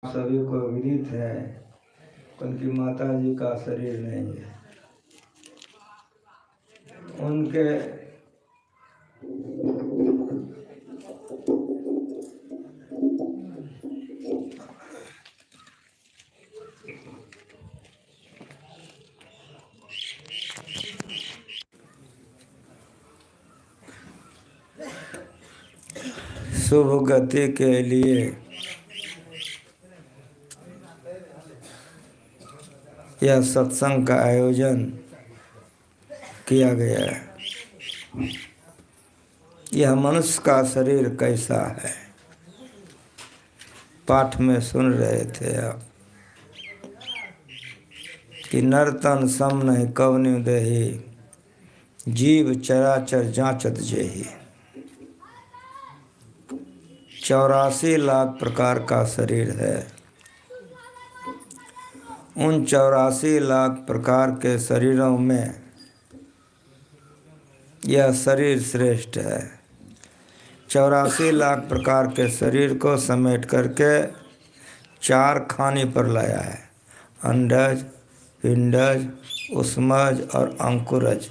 सभी को विदित है, उनकी माता जी का शरीर नहीं है। उनके शुभ गति के लिए यह सत्संग का आयोजन किया गया है। यह मनुष्य का शरीर कैसा है, पाठ में सुन रहे थे आप कि नर्तन सम नहीं कवनि देहि, जीव चराचर जांचत जेहि। 84 लाख प्रकार का शरीर है। उन 84 लाख प्रकार के शरीरों में यह शरीर श्रेष्ठ है। 84 लाख प्रकार के शरीर को समेट करके 4 खाने पर लाया है: अंडज, पिंडज, उष्मज और अंकुरज।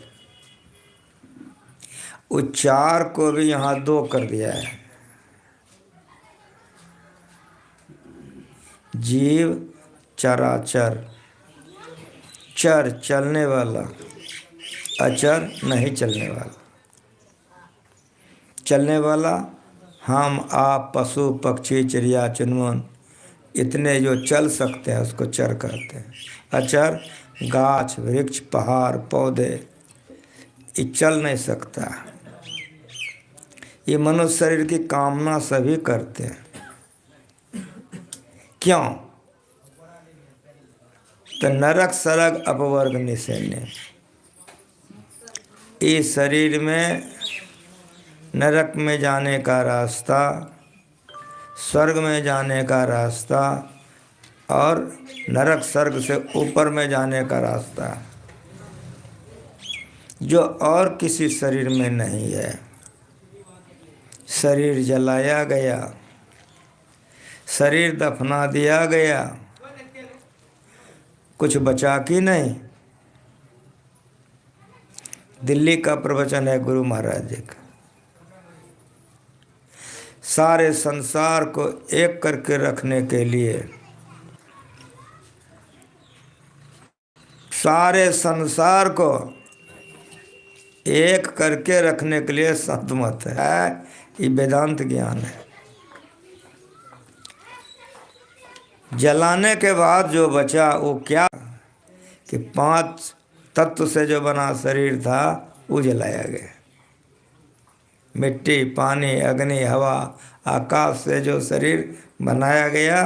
उस 4 को भी यहाँ 2 कर दिया है। जीव चराचर, चर चलने वाला, अचर नहीं चलने वाला। चलने वाला हम, आप, पशु, पक्षी, चिड़िया, चुनमुन, इतने जो चल सकते हैं उसको चर कहते हैं। अचर गाछ, वृक्ष, पहाड़, पौधे, ये चल नहीं सकता। ये मनुष्य शरीर की कामना सभी करते हैं। क्यों? तो नरक सरग अपवर्ग निशेन्य। इस शरीर में नरक में जाने का रास्ता, स्वर्ग में जाने का रास्ता और नरक स्वर्ग से ऊपर में जाने का रास्ता, जो और किसी शरीर में नहीं है। शरीर जलाया गया, शरीर दफना दिया गया, कुछ बचा कि नहीं। दिल्ली का प्रवचन है गुरु महाराज जी का। सारे संसार को एक करके रखने के लिए, सारे संसार को एक करके रखने के लिए संत मत है। ये वेदांत ज्ञान है। जलाने के बाद जो बचा वो क्या कि 5 तत्व से जो बना शरीर था वो जलाया गया। मिट्टी, पानी, अग्नि, हवा, आकाश से जो शरीर बनाया गया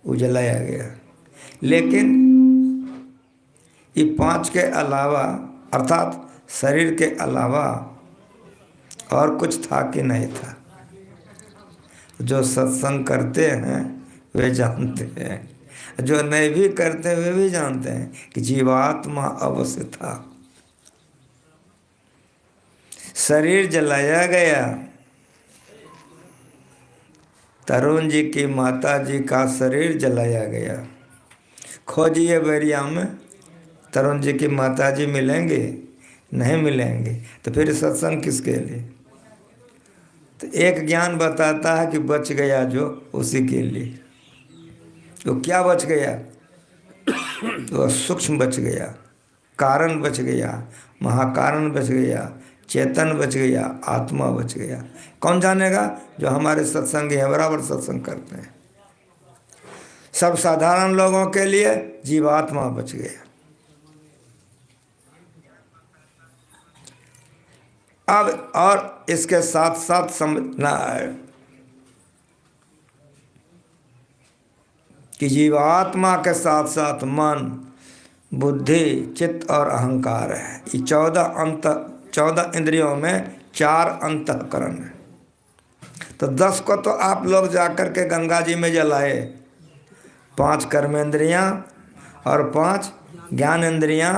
वो जलाया गया। लेकिन ये 5 के अलावा, अर्थात शरीर के अलावा और कुछ था कि नहीं था। जो सत्संग करते हैं वे जानते हैं, जो नहीं भी करते वे भी जानते हैं कि जीवात्मा अवश्य था। शरीर जलाया गया। तरुण जी की माता जी का शरीर जलाया गया। खोजिए बैरिया में, तरुण जी की माता जी मिलेंगे? नहीं मिलेंगे। तो फिर सत्संग किसके लिए? तो एक ज्ञान बताता है कि बच गया जो, उसी के लिए। तो क्या बच गया? तो सूक्ष्म बच गया, कारण बच गया, महाकारण बच गया, चेतन बच गया, आत्मा बच गया। कौन जानेगा? जो हमारे सत्संगी हैं, बराबर सत्संग करते हैं। सब साधारण लोगों के लिए जीवात्मा बच गया। अब और इसके साथ साथ समझना है कि जीवात्मा के साथ साथ मन, बुद्धि, चित्त और अहंकार है। ये 14 इंद्रियों में 4 अंतःकरण है। तो 10 को तो आप लोग जाकर के गंगा जी में जलाए। 5 कर्मेंद्रियां और 5 ज्ञानेंद्रियां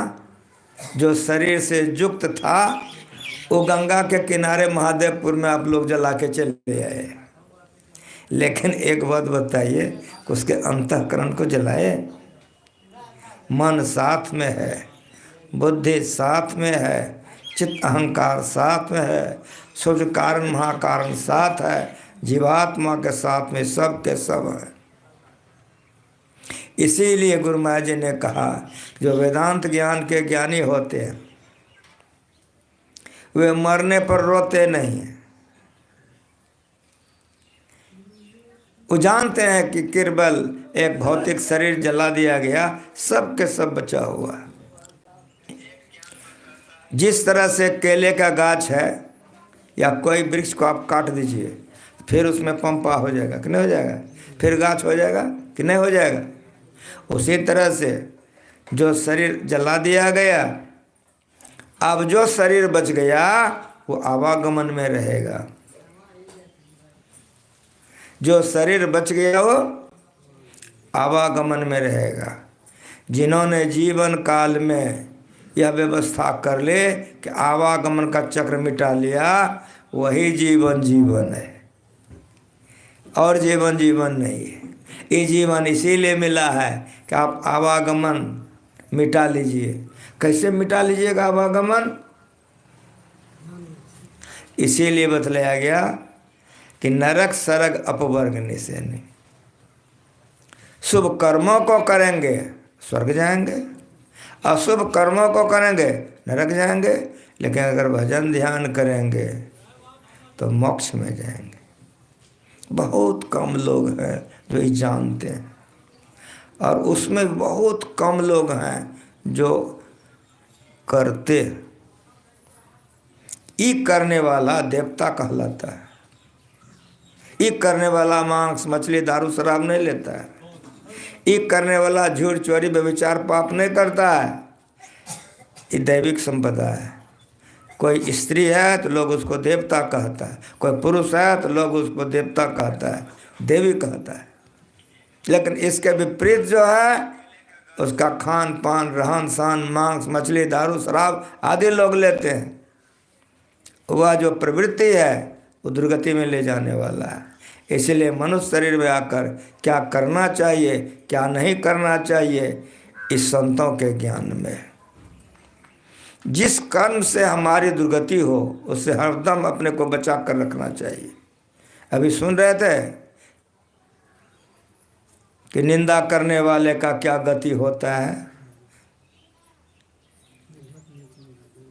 जो शरीर से युक्त था, वो गंगा के किनारे महादेवपुर में आप लोग जला के चले आए। लेकिन एक बात बताइए कि उसके अंतःकरण को जलाए। मन साथ में है, बुद्धि साथ में है, चित्त अहंकार साथ में है, सूर्य कारण महाकारण साथ है, जीवात्मा के साथ में सब के सब है। इसीलिए गुरु महाराज जी ने कहा जो वेदांत ज्ञान के ज्ञानी होते हैं वे मरने पर रोते नहीं हैं। वो जानते हैं कि केवल एक भौतिक शरीर जला दिया गया, सब के सब बचा हुआ है। जिस तरह से केले का गाछ है या कोई वृक्ष को आप काट दीजिए फिर उसमें पंपा हो जाएगा कि नहीं हो जाएगा, फिर गाछ हो जाएगा कि नहीं हो जाएगा। उसी तरह से जो शरीर जला दिया गया, अब जो शरीर बच गया वो आवागमन में रहेगा। जो शरीर बच गया वो आवागमन में रहेगा। जिन्होंने जीवन काल में यह व्यवस्था कर ले कि आवागमन का चक्र मिटा लिया, वही जीवन जीवन है और जीवन जीवन नहीं है। ये जीवन इसीलिए मिला है कि आप आवागमन मिटा लीजिए। कैसे मिटा लीजिएगा आवागमन? इसीलिए बतलाया गया कि नरक सरग अपवर्ग निसेनी। शुभ कर्मों को करेंगे स्वर्ग जाएंगे, अशुभ कर्मों को करेंगे नरक जाएंगे, लेकिन अगर भजन ध्यान करेंगे तो मोक्ष में जाएंगे। बहुत कम लोग हैं जो ये जानते हैं, और उसमें बहुत कम लोग हैं जो करते। ये करने वाला देवता कहलाता है। ये करने वाला मांस मछली दारू शराब नहीं लेता है। ये करने वाला झूठ चोरी व्यभिचार पाप नहीं करता है। ये दैविक संपदा है। कोई स्त्री है तो लोग उसको देवता कहता है, कोई पुरुष है तो लोग उसको देवता कहता है, देवी कहता है। लेकिन इसके विपरीत जो है उसका खान पान रहन सहन मांस मछली दारू शराब आदि लोग लेते हैं। वह जो प्रवृत्ति है वो दुर्गति में ले जाने वाला है। इसलिए मनुष्य शरीर में आकर क्या करना चाहिए क्या नहीं करना चाहिए इस संतों के ज्ञान में। जिस कर्म से हमारी दुर्गति हो उससे हरदम अपने को बचा कर रखना चाहिए। अभी सुन रहे थे कि निंदा करने वाले का क्या गति होता है।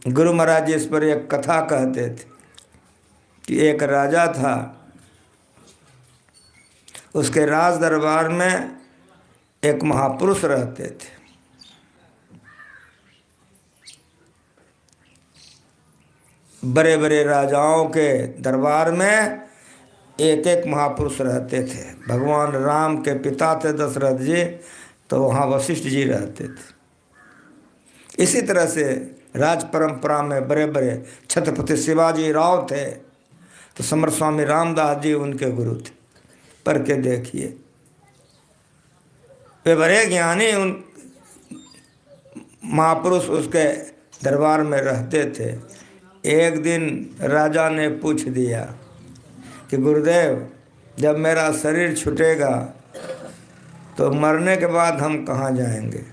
गुरु महाराज जी इस पर एक कथा कहते थे कि एक राजा था, उसके राज दरबार में एक महापुरुष रहते थे। बड़े बड़े राजाओं के दरबार में एक एक महापुरुष रहते थे। भगवान राम के पिता थे दशरथ जी, तो वहाँ वशिष्ठ जी रहते थे। इसी तरह से राज परंपरा में बड़े बड़े छत्रपति शिवाजी राव थे, तो समर्थ स्वामी रामदास जी उनके गुरु थे। पढ़ के देखिए, वे बड़े ज्ञानी उन महापुरुष उसके दरबार में रहते थे। एक दिन राजा ने पूछ दिया कि गुरुदेव जब मेरा शरीर छूटेगा तो मरने के बाद हम कहाँ जाएंगे।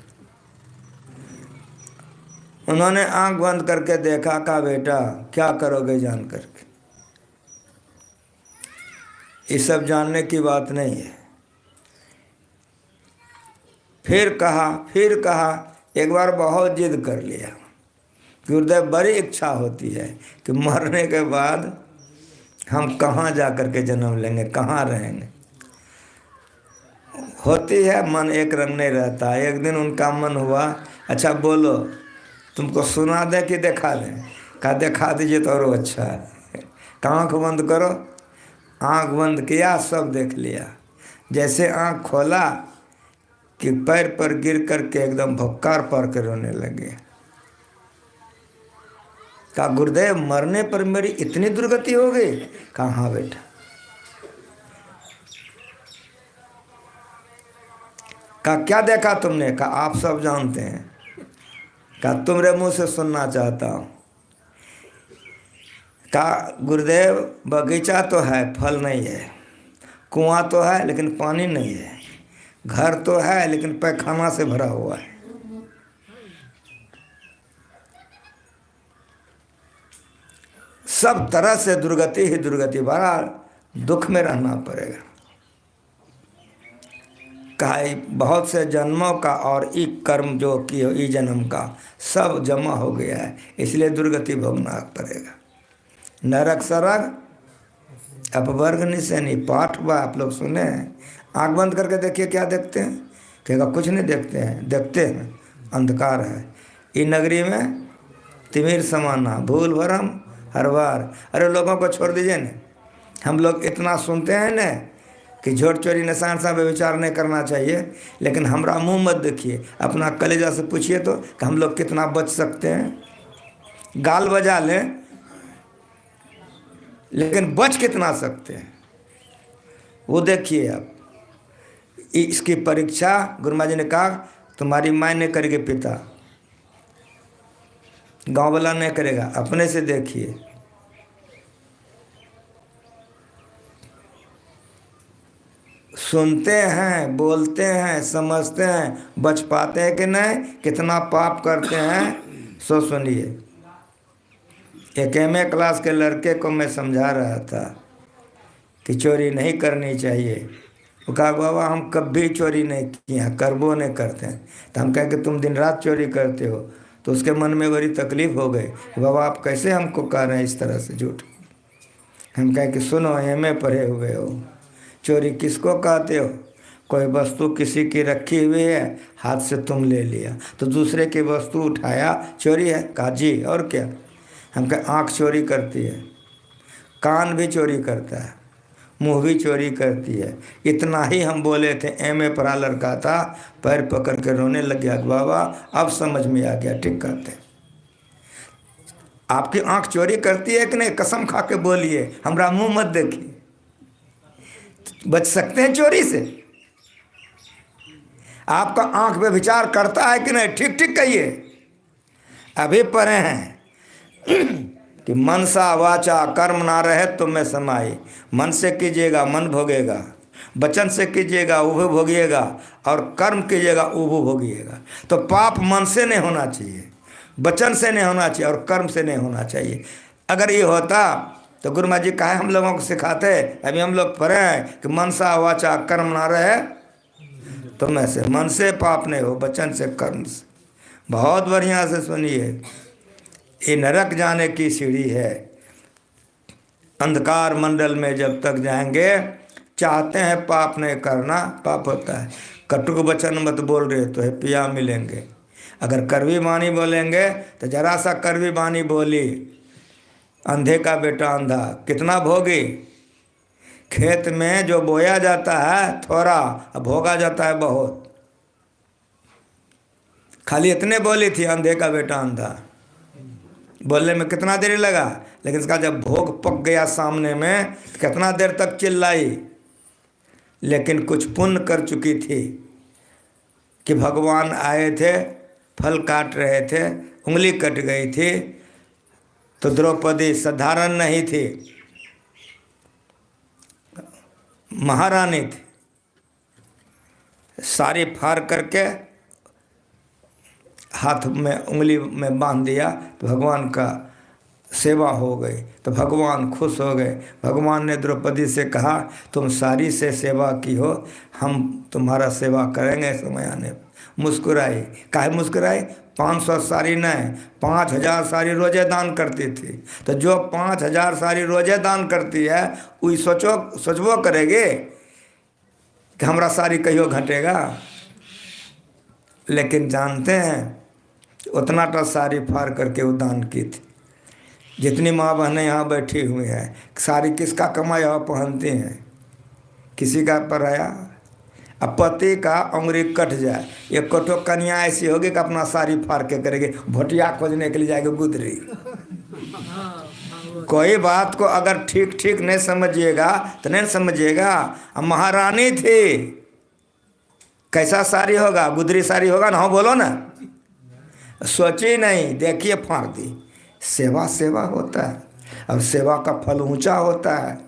उन्होंने आंख बंद करके देखा, कहा बेटा क्या करोगे जान करके, ये सब जानने की बात नहीं है। फिर कहा एक बार बहुत जिद कर लिया। गुरुदेव बड़ी इच्छा होती है कि मरने के बाद हम कहाँ जा कर के जन्म लेंगे, कहाँ रहेंगे। होती है, मन एक रंग नहीं रहता। एक दिन उनका मन हुआ, अच्छा बोलो तुमको सुना दे कि दिखा दें। कहा दिखा दीजिए तो और अच्छा है। आँख बंद करो। आँख बंद किया, सब देख लिया। जैसे आँख खोला कि पैर पर गिर करके एकदम भक्कार पर के रोने लगे। कहा गुरुदेव मरने पर मेरी इतनी दुर्गति हो गई। कहा हाँ बेटा। कहा क्या देखा तुमने। कहा आप सब जानते हैं। कहा तुम्हारे मुंह से सुनना चाहता हूँ। कहा गुरुदेव बगीचा तो है, फल नहीं है। कुआं तो है लेकिन पानी नहीं है, घर तो है लेकिन पैखाना से भरा हुआ है। सब तरह से दुर्गति ही दुर्गति, बड़ा दुख में रहना पड़ेगा। कहा बहुत से जन्मों का और ई कर्म जो किए ई जन्म का सब जमा हो गया है, इसलिए दुर्गति भोगना पड़ेगा। नरक सरग अपवर्ग निशानी पाठ बा, आप लोग सुने हैं। आँख बंद करके देखिए क्या देखते हैं, कहेगा कुछ नहीं देखते हैं, देखते हैं अंधकार है। ई नगरी में तिमिर समाना भूल भरम हर बार। अरे लोगों को छोड़ दीजिए न, हम लोग इतना सुनते हैं न कि झोट चोरी निशान सा विचार नहीं करना चाहिए, लेकिन हमारा मुंह मत देखिए, अपना कलेजा से पूछिए तो कि हम लोग कितना बच सकते हैं। गाल बजा लें लेकिन बच कितना सकते हैं वो देखिए। अब इसकी परीक्षा गुरु महाराज जी ने कहा तुम्हारी माँ ने करेगी पिता, गांव वाला नहीं करेगा, अपने से देखिए। सुनते हैं, बोलते हैं, समझते हैं, बच पाते हैं कि नहीं, कितना पाप करते हैं सो सुनिए। एक एमए क्लास के लड़के को मैं समझा रहा था कि चोरी नहीं करनी चाहिए। वो कहा बाबा हम कभी चोरी नहीं किए, करबो नहीं करते हैं। तो हम कहें कि तुम दिन रात चोरी करते हो, तो उसके मन में बड़ी तकलीफ़ हो गई, बाबा आप कैसे हमको कह रहे हैं इस तरह से झूठ। हम कहें कि सुनो एमए पढ़े हुए हो, चोरी किसको कहते हो, कोई वस्तु किसी की रखी हुई है, हाथ से तुम ले लिया तो दूसरे की वस्तु उठाया, चोरी है। कहा जी और क्या। हम कहें आँख चोरी करती है, कान भी चोरी करता है, मुंह भी चोरी करती है। इतना ही हम बोले थे, एमए पढ़ा लड़का था, पैर पकड़ के रोने लग गया, बाबा अब समझ में आ गया, ठीक करते हैं। आपकी आँख चोरी करती है कि नहीं, कसम खा के बोलिए, हमारा मुंह मत देखिए। बच सकते हैं चोरी से। आपका आँख पे विचार करता है कि नहीं, ठीक ठीक कहिए। अभी पढ़े हैं कि मनसा वाचा कर्म ना रहे तुम में समाई। मन से कीजिएगा मन भोगेगा, वचन से कीजिएगा उभ भोगिएगा, और कर्म कीजिएगा उभ भोगिएगा। तो पाप मन से नहीं होना चाहिए, वचन से नहीं होना चाहिए, और कर्म से नहीं होना चाहिए। अगर ये होता तो गुरु महाराज जी काहे हम लोगों को सिखाते। अभी हम लोग पढ़े हैं कि मनसा वाचा कर्म ना रहे तो में से, मन से पाप नहीं हो, वचन से कर्म से। बहुत बढ़िया से सुनिए, ये नरक जाने की सीढ़ी है। अंधकार मंडल में जब तक जाएंगे, चाहते हैं पाप नहीं करना, पाप होता है। कटुक वचन मत बोल रहे तो है पिया मिलेंगे। अगर कड़वी वाणी बोलेंगे तो जरा सा कड़वी वाणी बोली, अंधे का बेटा अंधा कितना भोगी। खेत में जो बोया जाता है थोड़ा, भोगा जाता है बहुत। खाली इतने बोली थी अंधे का बेटा अंधा, बोलने में कितना देर लगा, लेकिन इसका जब भोग पक गया सामने में, कितना देर तक चिल्लाई। लेकिन कुछ पुण्य कर चुकी थी कि भगवान आए थे, फल काट रहे थे, उंगली कट गई थी, तो द्रौपदी साधारण नहीं थी, महारानी थी। साड़ी फाड़ करके हाथ में उंगली में बांध दिया, तो भगवान का सेवा हो गई। तो भगवान खुश हो गए। भगवान ने द्रौपदी से कहा तुम साड़ी से सेवा की हो, हम तुम्हारा सेवा करेंगे समय आने। मुस्कुराई। काहे मुस्कुराई, 500 साड़ी नहीं 5000 साड़ी रोजे दान करती थी। तो जो 5000 साड़ी रोजे दान करती है, वही सोचबो करेगी कि हमारा साड़ी कहियो घटेगा। लेकिन जानते हैं उतना तो साड़ी फाड़ करके वो दान की थी। जितनी माँ बहनें यहाँ बैठी हुई हैं, साड़ी किसका कमाया हुआ पहनती हैं, किसी का पराया। अब पति का उंगली कट जाए, एक कटो कन्या ऐसी होगी कि अपना साड़ी फाड़ के करेगी, भोटिया खोजने के लिए जाएगी गुदरी। कोई बात को अगर ठीक ठीक नहीं समझिएगा तो नहीं समझिएगा। अब महारानी थी, कैसा साड़ी होगा, गुदरी साड़ी होगा ना, हो बोलो ना। सोची नहीं, देखिए फाड़ दी। सेवा सेवा होता है, अब सेवा का फल ऊंचा होता है।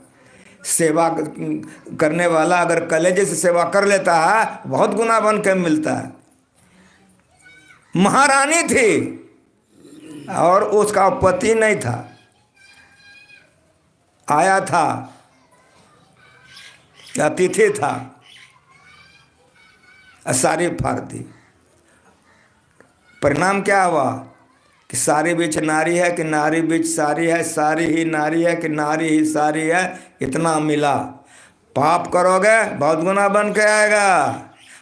सेवा करने वाला अगर कलेजे से सेवा कर लेता है बहुत गुना बन के मिलता है। महारानी थी और उसका पति नहीं था, आया था, अतिथि था, सारी फाड़ दी। परिणाम क्या हुआ कि सारी बीच नारी है कि नारी बीच सारी है, सारी ही नारी है कि नारी ही सारी है, इतना मिला। पाप करोगे बहुत गुना बन के आएगा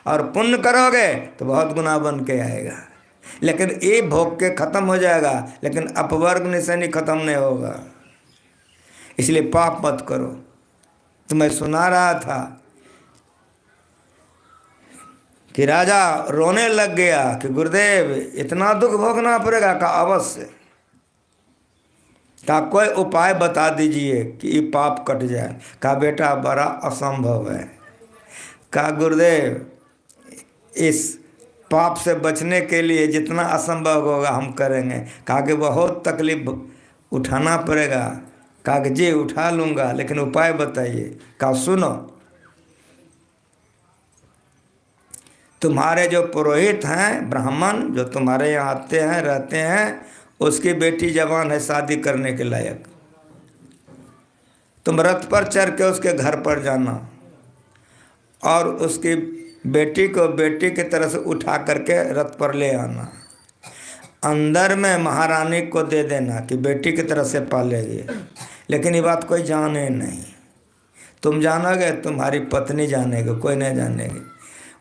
और पुण्य करोगे तो बहुत गुना बन के आएगा। लेकिन ये भोग के खत्म हो जाएगा, लेकिन अपवर्ग निशानी खत्म नहीं होगा। इसलिए पाप मत करो। तो मैं सुना रहा था कि राजा रोने लग गया कि गुरुदेव इतना दुख भोगना पड़ेगा। का अवश्य, का कोई उपाय बता दीजिए कि ये पाप कट जाए। का बेटा बड़ा असंभव है। का गुरुदेव इस पाप से बचने के लिए जितना असंभव होगा हम करेंगे। कहा कि बहुत तकलीफ उठाना पड़ेगा। कहा कि जी उठा लूँगा, लेकिन उपाय बताइए। कहा सुनो, तुम्हारे जो पुरोहित हैं ब्राह्मण जो तुम्हारे यहाँ आते हैं रहते हैं, उसकी बेटी जवान है शादी करने के लायक। तुम रथ पर चढ़ के उसके घर पर जाना और उसकी बेटी को बेटी की तरह से उठा करके रथ पर ले आना। अंदर में महारानी को दे देना कि बेटी की तरह से पालेगी। लेकिन ये बात कोई जाने नहीं। तुम जानोगे, तुम्हारी पत्नी जानेगी, कोई नहीं जानेगी।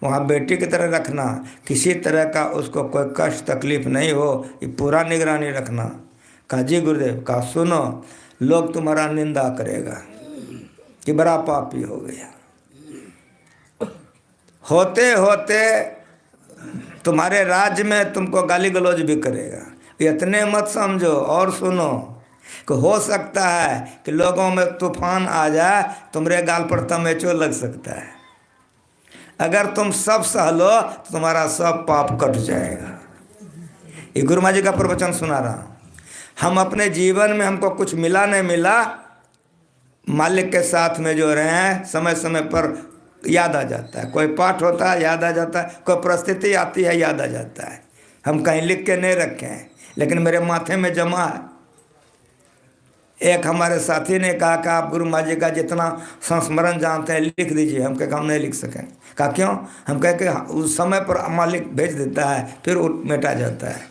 वहाँ बेटी की तरह रखना, किसी तरह का उसको कोई कष्ट तकलीफ नहीं हो, ये पूरा निगरानी रखना। कहा जी गुरुदेव। कहा सुनो, लोग तुम्हारा निंदा करेगा कि बड़ा पापी हो गया। होते होते तुम्हारे राज्य में तुमको गाली गलौज भी करेगा। इतने मत समझो। और सुनो कि हो सकता है कि लोगों में तूफान आ जाए, तुम्हारे गाल पर तमेचो लग सकता है। अगर तुम सब सह लो तो तुम्हारा सब पाप कट जाएगा। ये गुरु महाराज जी का प्रवचन सुना रहा हूँ। हम अपने जीवन में हमको कुछ मिला नहीं मिला, मालिक के साथ में जो रहे हैं समय समय पर याद आ जाता है। कोई पाठ होता है याद आ जाता है, कोई परिस्थिति आती है याद आ जाता है। हम कहीं लिख के नहीं रखे हैं, लेकिन मेरे माथे में जमा है। एक हमारे साथी ने कहा कि आप गुरु महाराज जी का जितना संस्मरण जानते हैं लिख दीजिए। हम कहे हम नहीं लिख सकें। कहा क्यों? हम कहे कि उस समय पर मालिक भेज देता है, फिर मिटा जाता है।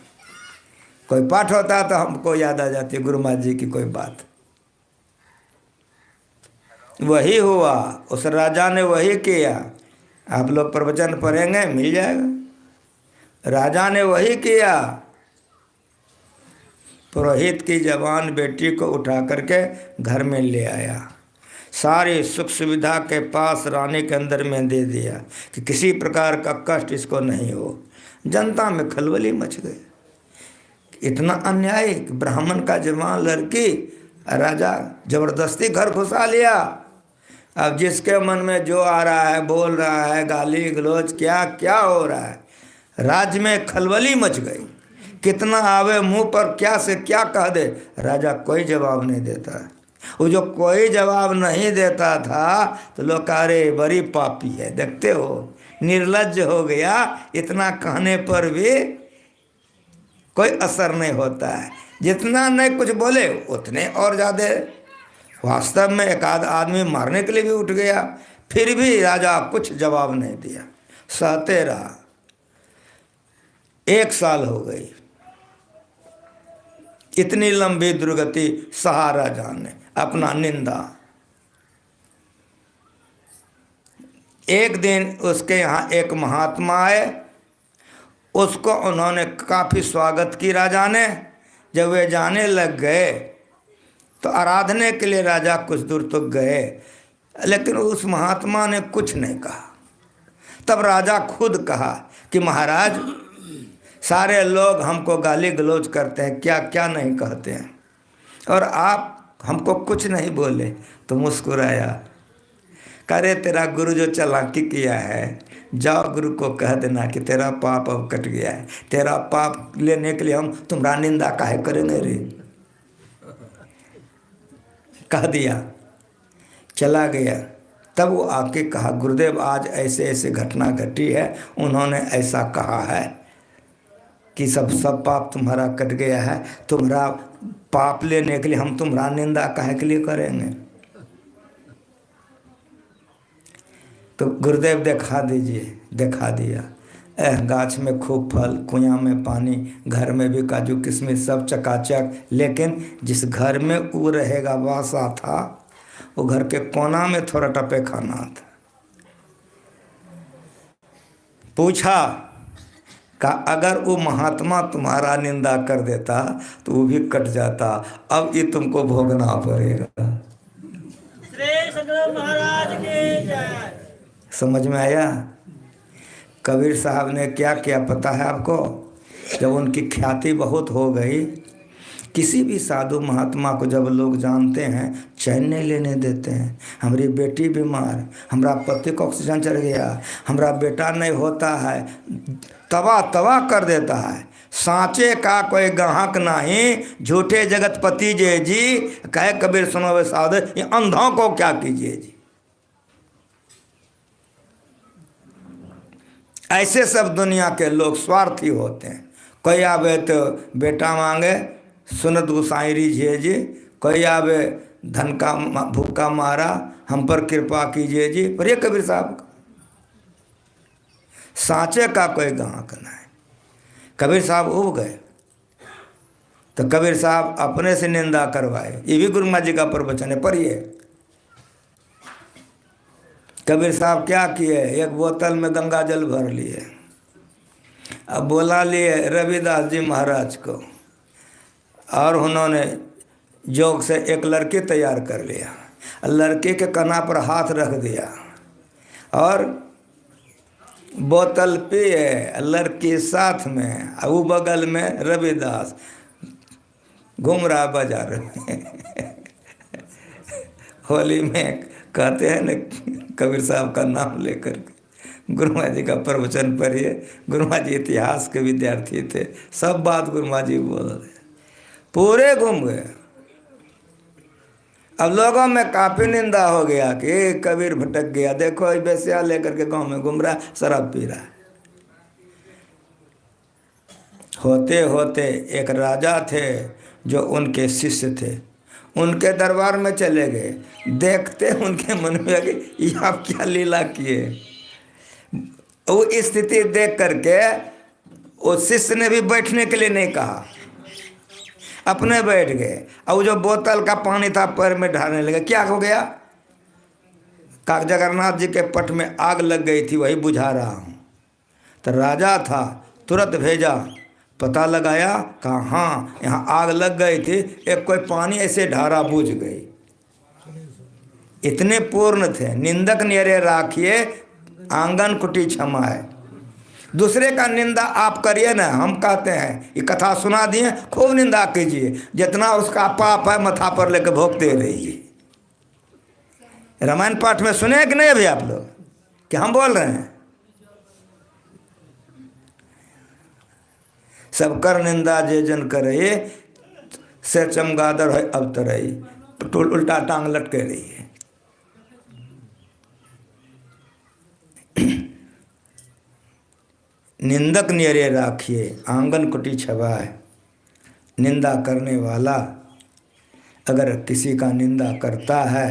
कोई पाठ होता है तो हमको याद आ जाती है गुरु महाराज जी की कोई बात। वही हुआ, उस राजा ने वही किया। आप लोग प्रवचन पढ़ेंगे मिल जाएगा। राजा ने वही किया। पुरोहित की जवान बेटी को उठा करके घर में ले आया। सारी सुख सुविधा के पास रानी के अंदर में दे दिया कि किसी प्रकार का कष्ट इसको नहीं हो। जनता में खलबली मच गई। इतना अन्याय, ब्राह्मण का जवान लड़की राजा जबरदस्ती घर घुसा लिया। अब जिसके मन में जो आ रहा है बोल रहा है, गाली गलौज क्या क्या हो रहा है। राज्य में खलबली मच गई। कितना आवे मुंह पर क्या से क्या कह दे, राजा कोई जवाब नहीं देता। वो जो कोई जवाब नहीं देता था तो लोग कह रहे बड़ी पापी है। देखते हो निर्लज्ज हो गया। इतना कहने पर भी कोई असर नहीं होता है। जितना नहीं कुछ बोले उतने और ज़्यादा। वास्तव में एक आध आदमी मारने के लिए भी उठ गया, फिर भी राजा कुछ जवाब नहीं दिया, सहते रहा। 1 साल हो गई। इतनी लंबी दुर्गति सहा राजा ने अपना निंदा। एक दिन उसके यहाँ एक महात्मा आए, उसको उन्होंने काफ़ी स्वागत की राजा ने। जब वे जाने लग गए तो आराधने के लिए राजा कुछ दूर तक गए, लेकिन उस महात्मा ने कुछ नहीं कहा। तब राजा खुद कहा कि महाराज सारे लोग हमको गाली गलौज करते हैं, क्या क्या नहीं कहते हैं, और आप हमको कुछ नहीं बोले। तो मुस्कुराया। कह रहे तेरा गुरु जो चालाकी किया है, जाओ गुरु को कह देना कि तेरा पाप अब कट गया है। तेरा पाप लेने के लिए हम तुम्हारा निंदा काहे करेंगे रे। कह दिया चला गया। तब वो आके कहा, गुरुदेव आज ऐसे ऐसे घटना घटी है, उन्होंने ऐसा कहा है कि सब सब पाप तुम्हारा कट गया है, तुम्हारा पाप लेने के लिए हम तुम्हारा निंदा काहे के लिए करेंगे। तो गुरुदेव दिखा दीजिए, दिखा दिया। गाछ में खूब फल, कुआं में पानी, घर में भी काजू किशमिश सब चकाचक, लेकिन जिस घर में वो रहेगा वासा था, वो घर के कोना में थोड़ा टपे खाना था। पूछा का अगर वो महात्मा तुम्हारा निंदा कर देता तो वो भी कट जाता, अब ये तुमको भोगना पड़ेगा। श्री सदगुरु महाराज की जय। समझ में आया? कबीर साहब ने क्या किया पता है आपको? जब उनकी ख्याति बहुत हो गई, किसी भी साधु महात्मा को जब लोग जानते हैं, चैन नहीं लेने देते हैं। हमारी बेटी बीमार, हमारा पति को ऑक्सीजन चढ़ गया, हमारा बेटा नहीं होता है, तबाह तबाह कर देता है। सांचे का कोई गाहक नहीं, झूठे जगतपति जय जी, कहे कबीर सुनो वे साधु, ये अंधों को क्या कीजिए जी। ऐसे सब दुनिया के लोग स्वार्थी होते हैं। कोई आवे तो बेटा मांगे, सुनत गुसाईरी झे जी, कोई आवे धन का भूखा मारा, हम पर कृपा कीजिए जी। पर ये कबीर साहब का सांचे का कोई गाहक नहीं। कबीर साहब उब गए तो कबीर साहब अपने से निंदा करवाए। ये भी गुरु महाराज जी का प्रवचन है, पढ़िए। कबीर साहब क्या किए, एक बोतल में गंगा जल भर लिए, अब बोला लिए रविदास जी महाराज को, और उन्होंने जोग से एक लड़की तैयार कर लिया, लड़के के कना पर हाथ रख दिया और बोतल पिए, लड़की साथ में, वो बगल में रविदास घूम रहा बाजार में। होली में कहते हैं न, कबीर साहब का नाम लेकर के गुरु महाराज जी का प्रवचन पढ़िए। गुरु महाराज जी इतिहास के विद्यार्थी थे, सब बात गुरु महाराज जी बोल रहे, पूरे घूम गए। अब लोगों में काफ़ी निंदा हो गया कि कबीर भटक गया, देखो बेसिया लेकर के गांव में घूम रहा, शराब पी रहा। होते होते एक राजा थे जो उनके शिष्य थे, उनके दरबार में चले गए। देखते उनके मन में कि ये आप क्या लीला किए। वो स्थिति देख करके उस शिष्य ने भी बैठने के लिए नहीं कहा, अपने बैठ गए। और जो बोतल का पानी था पैर में ढालने लगे। क्या हो गया? काक जगन्नाथ जी के पट में आग लग गई थी, वही बुझा रहा हूँ। तो राजा था, तुरंत भेजा, पता लगाया, कहा हाँ यहाँ आग लग गई थी, एक कोई पानी ऐसे ढारा बुझ गई। इतने पूर्ण थे। निंदक नियरे राखिए, आंगन कुटी क्षमाए। दूसरे का निंदा आप करिए ना, हम कहते हैं ये कथा सुना दिए, खूब निंदा कीजिए, जितना उसका पाप है माथा पर लेकर भोगते रहिए। रामायण पाठ में सुने कि नहीं अभी आप लोग, कि हम बोल रहे हैं? सब कर निंदा जे जन करे, से चमगादड़ है अब तरई, उल्टा टांग लटके रही है। निंदक नियरे राखिए, आंगन कुटी छवाए। निंदा करने वाला अगर किसी का निंदा करता है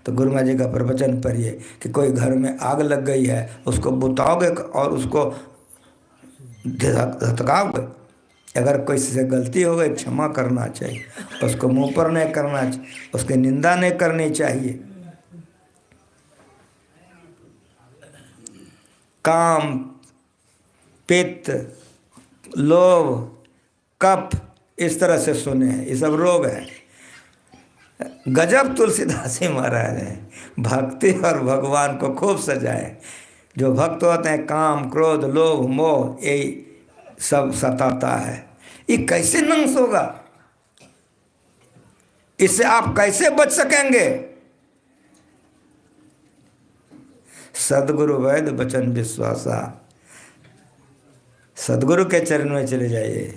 तो गुरु महाराज जी का प्रवचन पढ़िए कि कोई घर में आग लग गई है, उसको बुताओगे और उसको धतकाओगे। अगर कोई से गलती हो गई क्षमा करना चाहिए, उसको मुंह पर नहीं करना चाहिए, उसकी निंदा नहीं करनी चाहिए। काम, पित्त, लोभ, कफ, इस तरह से सुने हैं, ये सब रोग है। गजब तुलसीदास जी महाराज हैं, भक्ति और भगवान को खूब सजाए। जो भक्त होते हैं, काम, क्रोध, लोभ, मोह, यही सब सताता है। ये कैसे नंस होगा? इससे आप कैसे बच सकेंगे? सदगुरु वैद बचन विश्वासा, सदगुरु के चरण में चले जाइए,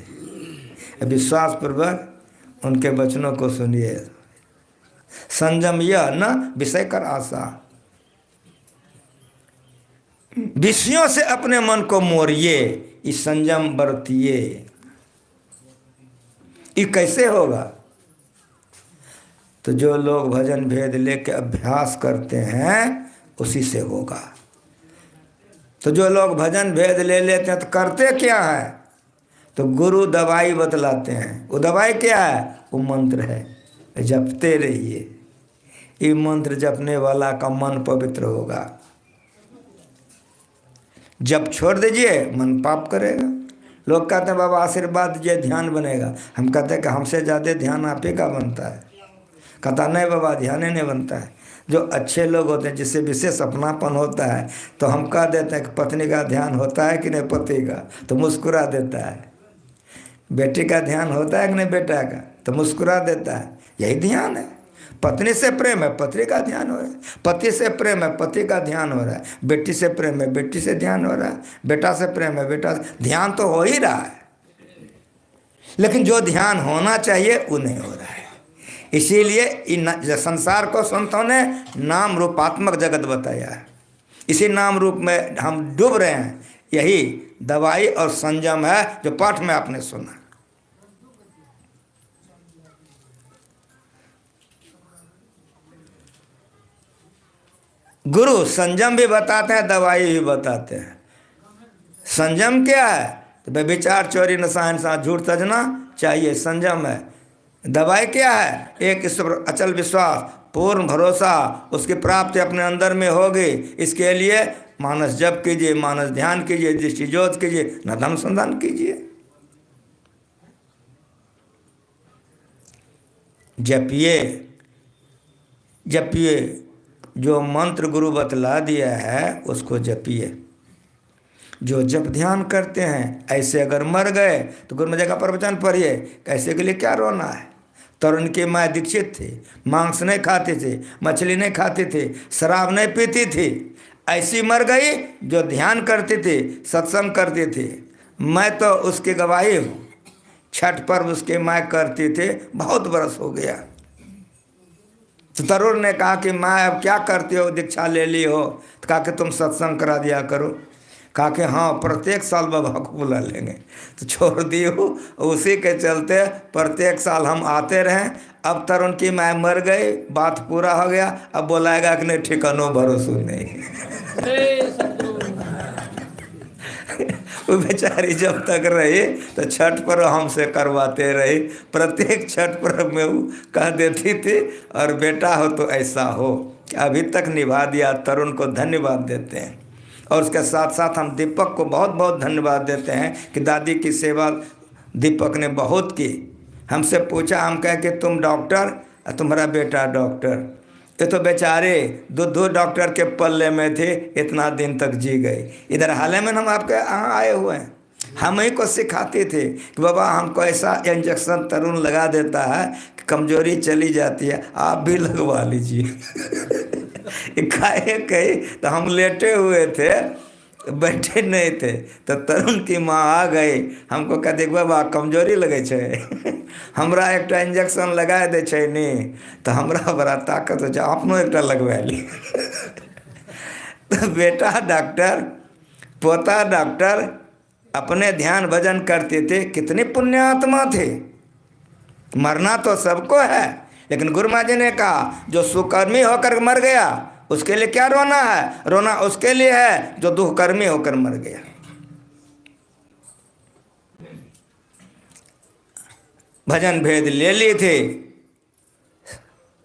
विश्वास पूर्वक उनके वचनों को सुनिए। संयम यह न विषय कर आशा, विषयों से अपने मन को मोरिए, इस संयम बरतिए। ये कैसे होगा? तो जो लोग भजन भेद लेके अभ्यास करते हैं उसी से होगा। तो जो लोग भजन भेद ले लेते हैं तो करते क्या है? तो गुरु दवाई बतलाते हैं। वो दवाई क्या है? वो मंत्र है, जपते रहिए। ये मंत्र जपने वाला का मन पवित्र होगा। जब छोड़ दीजिए मन पाप करेगा। लोग कहते हैं बाबा आशीर्वाद दीजिए ध्यान बनेगा। हम कहते हैं कि हमसे ज़्यादा ध्यान आप ही का बनता है। कहता नहीं बाबा ध्यान ही नहीं बनता है। जो अच्छे लोग होते हैं जिससे विशेष अपनापन होता है तो हम कह देते हैं कि पत्नी का ध्यान होता है कि नहीं पति का, तो मुस्कुरा देता है। बेटी का ध्यान होता है कि नहीं बेटा का, तो मुस्कुरा देता है। यही ध्यान है। पत्नी से प्रेम है पत्नी का ध्यान हो रहा है, पति से प्रेम है पति का ध्यान हो रहा है, बेटी से प्रेम है बेटी से ध्यान हो रहा है, बेटा से प्रेम है बेटा से ध्यान तो हो ही रहा है। लेकिन जो ध्यान होना चाहिए वो नहीं हो रहा है। इसीलिए इन संसार को संतों ने नाम रूपात्मक जगत बताया है। इसी नाम रूप में हम डूब रहे हैं। यही दवाई और संयम है जो पाठ में आपने सुना। गुरु संयम भी बताते हैं, दवाई भी बताते हैं। संयम क्या है? तो व्यभिचार चोरी नशा हिंसा झूठ तजना चाहिए, संयम है। दवाई क्या है? एक ईश्वर अचल विश्वास, पूर्ण भरोसा, उसकी प्राप्ति अपने अंदर में होगी। इसके लिए मानस जप कीजिए, मानस ध्यान कीजिए, दृष्टि ज्योत कीजिए, न धर्म संधान कीजिए। जपिए जपिए, जो मंत्र गुरु बतला दिया है उसको जपिए। जो जप ध्यान करते हैं ऐसे अगर मर गए तो गुरु महाराज का प्रवचन पढ़िए, कैसे के लिए क्या रोना है। तरुण की माँ दीक्षित थे, मांस नहीं खाते थे, मछली नहीं खाते थे, शराब नहीं पीती थी, ऐसी मर गई जो ध्यान करते थे, सत्संग करते थे। मैं तो उसकी गवाही हूँ। छठ पर्व उसके माँ करते थे, बहुत बरस हो गया। तो तरुण ने कहा कि माँ अब क्या करते हो, दीक्षा ले ली हो? तो कहा कि तुम सत्संग करा दिया करो। कहा कि हाँ प्रत्येक साल बाबा को बुला लेंगे। तो छोड़ दी हो, उसी के चलते प्रत्येक साल हम आते रहें। अब तरुण की माँ मर गई, बात पूरा हो गया। अब बोलाएगा कि नहीं ठिकानो भरोसा नहीं। वो बेचारी जब तक रही तो छठ पर्व हमसे करवाते रही। प्रत्येक छठ पर्व में वो कह देती थी और बेटा हो तो ऐसा हो। अभी तक निभा दिया। तरुण को धन्यवाद देते हैं। और उसके साथ साथ हम दीपक को बहुत बहुत धन्यवाद देते हैं कि दादी की सेवा दीपक ने बहुत की। हमसे पूछा, हम कहे कि तुम डॉक्टर, तुम्हारा बेटा डॉक्टर। ये तो बेचारे दो डॉक्टर के पल्ले में थे, इतना दिन तक जी गए। इधर हाल में हम आपके यहाँ आए हुए हैं। हम ही को सिखाते थे कि बाबा हमको ऐसा इंजेक्शन तरुण लगा देता है कि कमजोरी चली जाती है, आप भी लगवा लीजिए। कहे तो हम लेटे हुए थे, बैठे नहीं थे। तो तरुण की माँ आ गई, हमको कह देख बाबा कमजोरी लगे छे, हमरा एक इंजेक्शन लगा दे छे नहीं। तो हमरा बड़ा ताकत हो, अपनो एक लगवा ली। तो बेटा डॉक्टर, पोता डॉक्टर, अपने ध्यान भजन करते थे। कितने पुण्यात्मा थे। मरना तो सबको है, लेकिन गुरु महाराज ने कहा जो सुकर्मी होकर मर गया उसके लिए क्या रोना है? रोना उसके लिए है जो दुष्कर्मी होकर मर गया। भजन भेद ले लिए थे।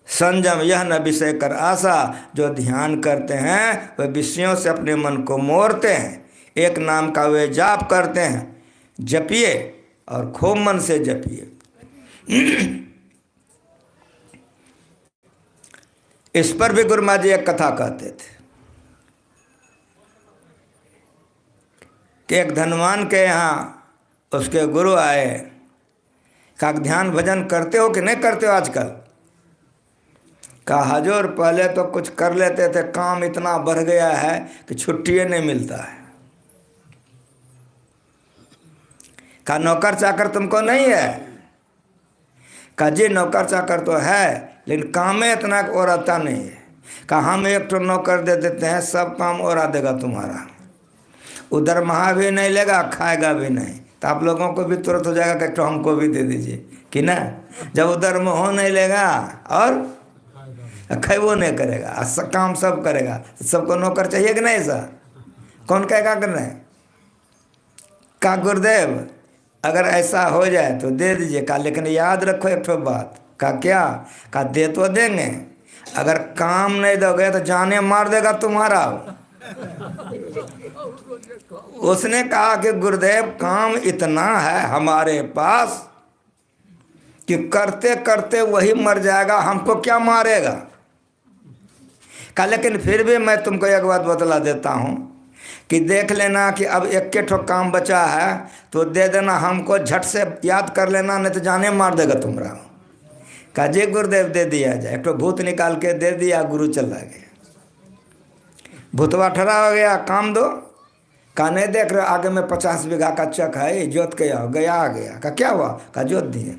संयम यह न विषय कर आशा, जो ध्यान करते हैं वह विषयों से अपने मन को मोड़ते हैं। एक नाम का वे जाप करते हैं। जपिए और खूब मन से जपिए। इस पर भी गुरु महाराज जी एक कथा कहते थे कि एक धनवान के यहाँ उसके गुरु आए। कहा ध्यान भजन करते हो कि नहीं करते हो आजकल? कहा हजूर पहले तो कुछ कर लेते थे, काम इतना बढ़ गया है कि छुट्टी नहीं मिलता है। कहा नौकर चाकर तुमको नहीं है? कहा जी नौकर चाकर तो है, लेकिन काम में इतना ओराता नहीं है। कहा हम एक तो नौकर दे देते हैं, सब काम ओरा देगा तुम्हारा, उधर महा भी नहीं लेगा, खाएगा भी नहीं। तो आप लोगों को भी तुरंत हो जाएगा कि तो हमको भी दे दीजिए कि ना। जब उधर में हो नहीं लेगा और खेबो नहीं करेगा, काम सब करेगा। सबको नौकर चाहिए कि नहीं ऐसा? कौन कहेगा करना है? का गुरुदेव अगर ऐसा हो जाए तो दे दीजिए का, लेकिन याद रखो एक ठो बात का, क्या का दे तो देंगे, अगर काम नहीं दोगे तो जाने मार देगा तुम्हारा। उसने कहा कि गुरुदेव काम इतना है हमारे पास कि करते करते वही मर जाएगा, हमको क्या मारेगा का। लेकिन फिर भी मैं तुमको एक बात बतला देता हूँ कि देख लेना कि अब एक ठो काम बचा है तो दे देना हमको, झट से याद कर लेना, नहीं तो जाने मार देगा तुम्हारा। का जी गुरुदेव दे दिया जाए। एक तो भूत निकाल के दे दिया, गुरु चला गया। भूतवा ठहरा हो गया, काम दो का, नहीं देख रहे आगे में 50 बीघा का चक है, जोत के आओ, गया आ गया का, क्या हुआ का, जोत दिए,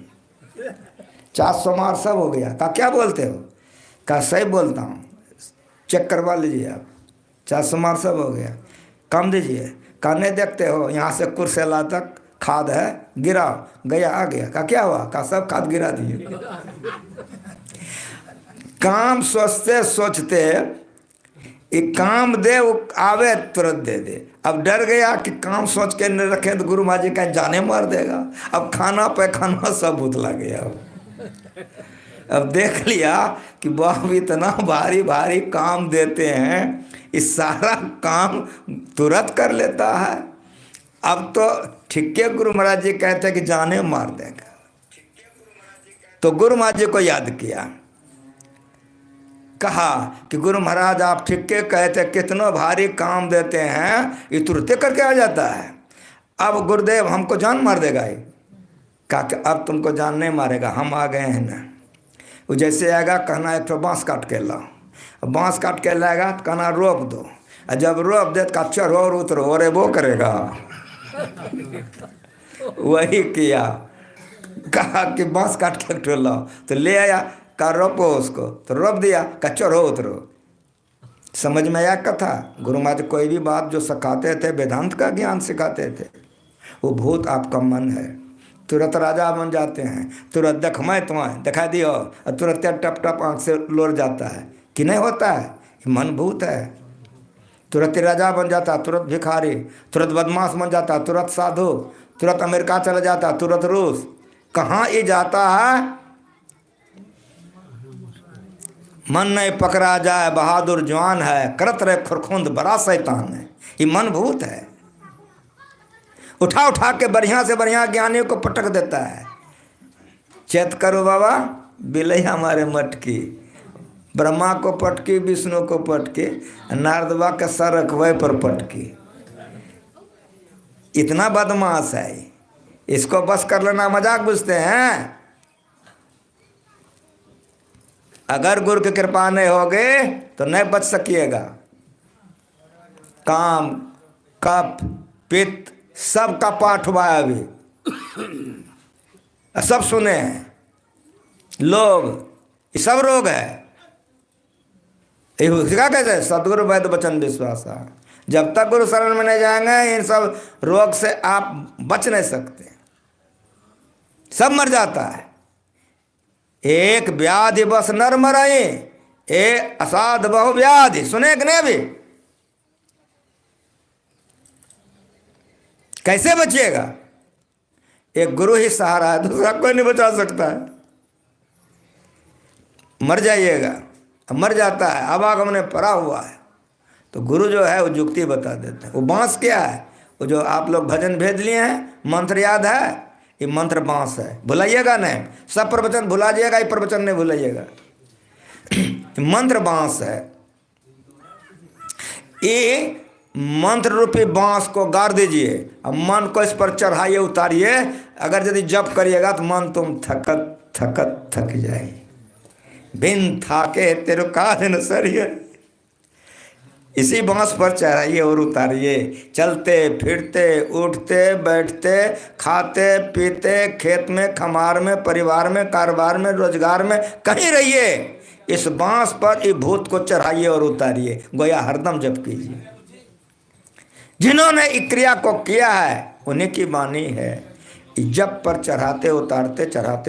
400 मार सब हो गया का, क्या बोलते हो का, सही बोलता हूँ, चेक करवा लीजिए आप, 400 मार सब हो गया, काम दीजिए का, नहीं देखते हो यहाँ से कुर्सेला तक खाद है, गिराओ, गया आ गया का, क्या हुआ का, सब खाद गिरा दिए। काम सोचते सोचते एक काम दे, वो आवे तुरंत दे दे। अब डर गया कि काम सोच के नहीं रखे तो गुरु महाराज कहीं जाने मार देगा। अब खाना पैखाना सब भूतला गया। अब देख लिया कि बाप इतना भारी भारी काम देते हैं, इस सारा काम तुरंत कर लेता है। अब तो ठीक है, गुरु महाराज जी कहते हैं कि जाने मार देगा। तो गुरु महाराज जी को याद किया, कहा कि गुरु महाराज आप ठीक के कहते, कितना भारी काम देते हैं, ये तुरंत करके आ जाता है। अब गुरुदेव हमको जान मार देगा ये। कहा कि अब तुमको जान नहीं मारेगा, हम आ गए हैं ना। वो जैसे आएगा कहना एक तो बाँस काट के लाओ, बाँस काट के लाएगा तो कहना रोप दो, और जब रोप दे तो चढ़ो और उतरो, और वो करेगा। वही किया, कहा कि बाँस काट के लाओ, तो ले आया, का रोपो उसको, तो रोप दिया, का चढ़ो उतरो। समझ में आया कथा? गुरु महाराज कोई भी बात जो सिखाते थे, वेदांत का ज्ञान सिखाते थे। वो भूत आपका मन है, तुरंत राजा बन जाते हैं, तुरंत देख मैं तुम्हें दिखा दियो, और तुरंत टप टप आँख से लोर जाता है कि नहीं होता है, ये मन भूत है। तुरंत राजा बन जाता, तुरंत भिखारी, तुरंत बदमाश बन जाता, तुरंत साधु, तुरंत अमेरिका चला जाता, तुरंत रूस, कहाँ ये जाता है। मन नहीं पकड़ा जाए बहादुर जवान है, करत रहे खुरखुंद बड़ा शैतान है। ये मन भूत है, उठा उठा के बढ़िया से बढ़िया ज्ञानियों को पटक देता है। चेत करो बाबा, बिलई हमारे मटकी, ब्रह्मा को पटकी, विष्णु को पटकी, नारदवा के सर रखवे पर पटकी। इतना बदमाश है, इसको बस कर लेना मजाक बुझते हैं। अगर गुरु की कृपा नहीं होगी तो नहीं बच सकिएगा। काम कफ पित्त सब का पाठ हुआ है, अभी सब सुने हैं लोग, ये सब रोग है। क्या कहते हैं? सदगुरु वैद्य वचन विश्वास। जब तक गुरु शरण में नहीं जाएंगे, इन सब रोग से आप बच नहीं सकते, सब मर जाता है। एक व्याधि बस नर मरई, ए असाध बहु व्याधि। सुने कि नहीं? भी कैसे बचिएगा? एक गुरु ही सहारा है, दूसरा कोई नहीं बचा सकता है। मर जाइएगा, अब मर जाता है, आवागम ने पड़ा हुआ है, तो गुरु जो है वो जुक्ति बता देते हैं। वो बांस क्या है? वो जो आप लोग भजन भेज लिए हैं, मंत्र याद है? ये मंत्र बांस है, भुलाइएगा नहीं। सब प्रवचन भुला जाइएगा, ये प्रवचन नहीं भुलाइएगा। मंत्र बांस है। ये मंत्र रूपी बांस को गाड़ दीजिए, अब मन को इस पर चढ़ाइए, उतारिए। अगर यदि जप करिएगा तो मन तुम थकत थकत थक जाए। बिन थाके तेरे काज न सरिये। इसी बांस पर चढ़ाइए और उतारिए। चलते फिरते उठते बैठते खाते पीते खेत में खमार में परिवार में कारोबार में रोजगार में कहीं रहिए, इस बांस पर इस भूत को चढ़ाइए और उतारिए। गोया हरदम जप कीजिए। जिन्होंने इस क्रिया को किया है उन्हीं की वाणी है। जप पर चढ़ाते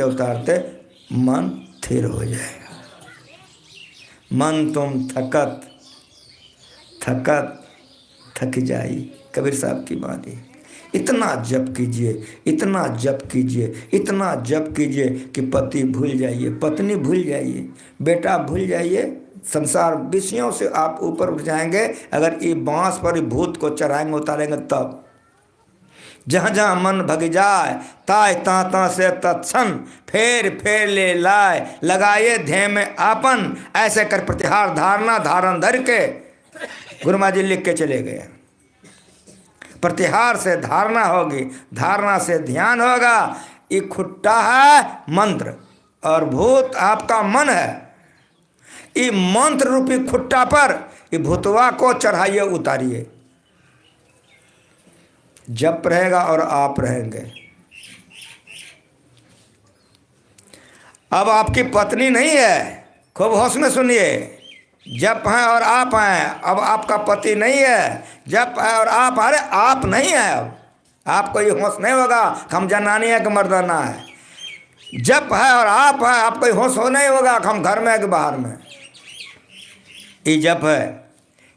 उतारते मन स्थिर हो जाएगा। मन तुम थक जाई, कबीर साहब की वाणी। इतना जप कीजिए कि पति भूल जाइए, पत्नी भूल जाइए, बेटा भूल जाइए, संसार विषयों से आप ऊपर उठ जाएंगे। अगर ये बांस पर भूत को चढ़ाएंगे उतारेंगे तब। जहाँ जहाँ मन भग जाए ताय ता से तत्सन फेर ले लाए, लगाए ध्येय में आपन, ऐसे कर प्रतिहार धारणा धारण धर के। गुरु महाराज जी लिख के चले गए। प्रतिहार से धारणा होगी, धारणा से ध्यान होगा। ये खुट्टा है मंत्र और भूत आपका मन है। ये मंत्र रूपी खुट्टा पर ये भूतवा को चढ़ाइए उतारिए। जप रहेगा और आप रहेंगे। अब आपकी पत्नी नहीं है, खूब होश में सुनिए। जप हैं और आप हैं। अब आपका पति नहीं है, जप है और आप, अरे आप नहीं है। अब आपको ये होश नहीं होगा हम जनानी है कि मर्दाना है। जप है और आप है, आपको ये होश हो नहीं होगा हम घर में है कि बाहर में। ये जप है,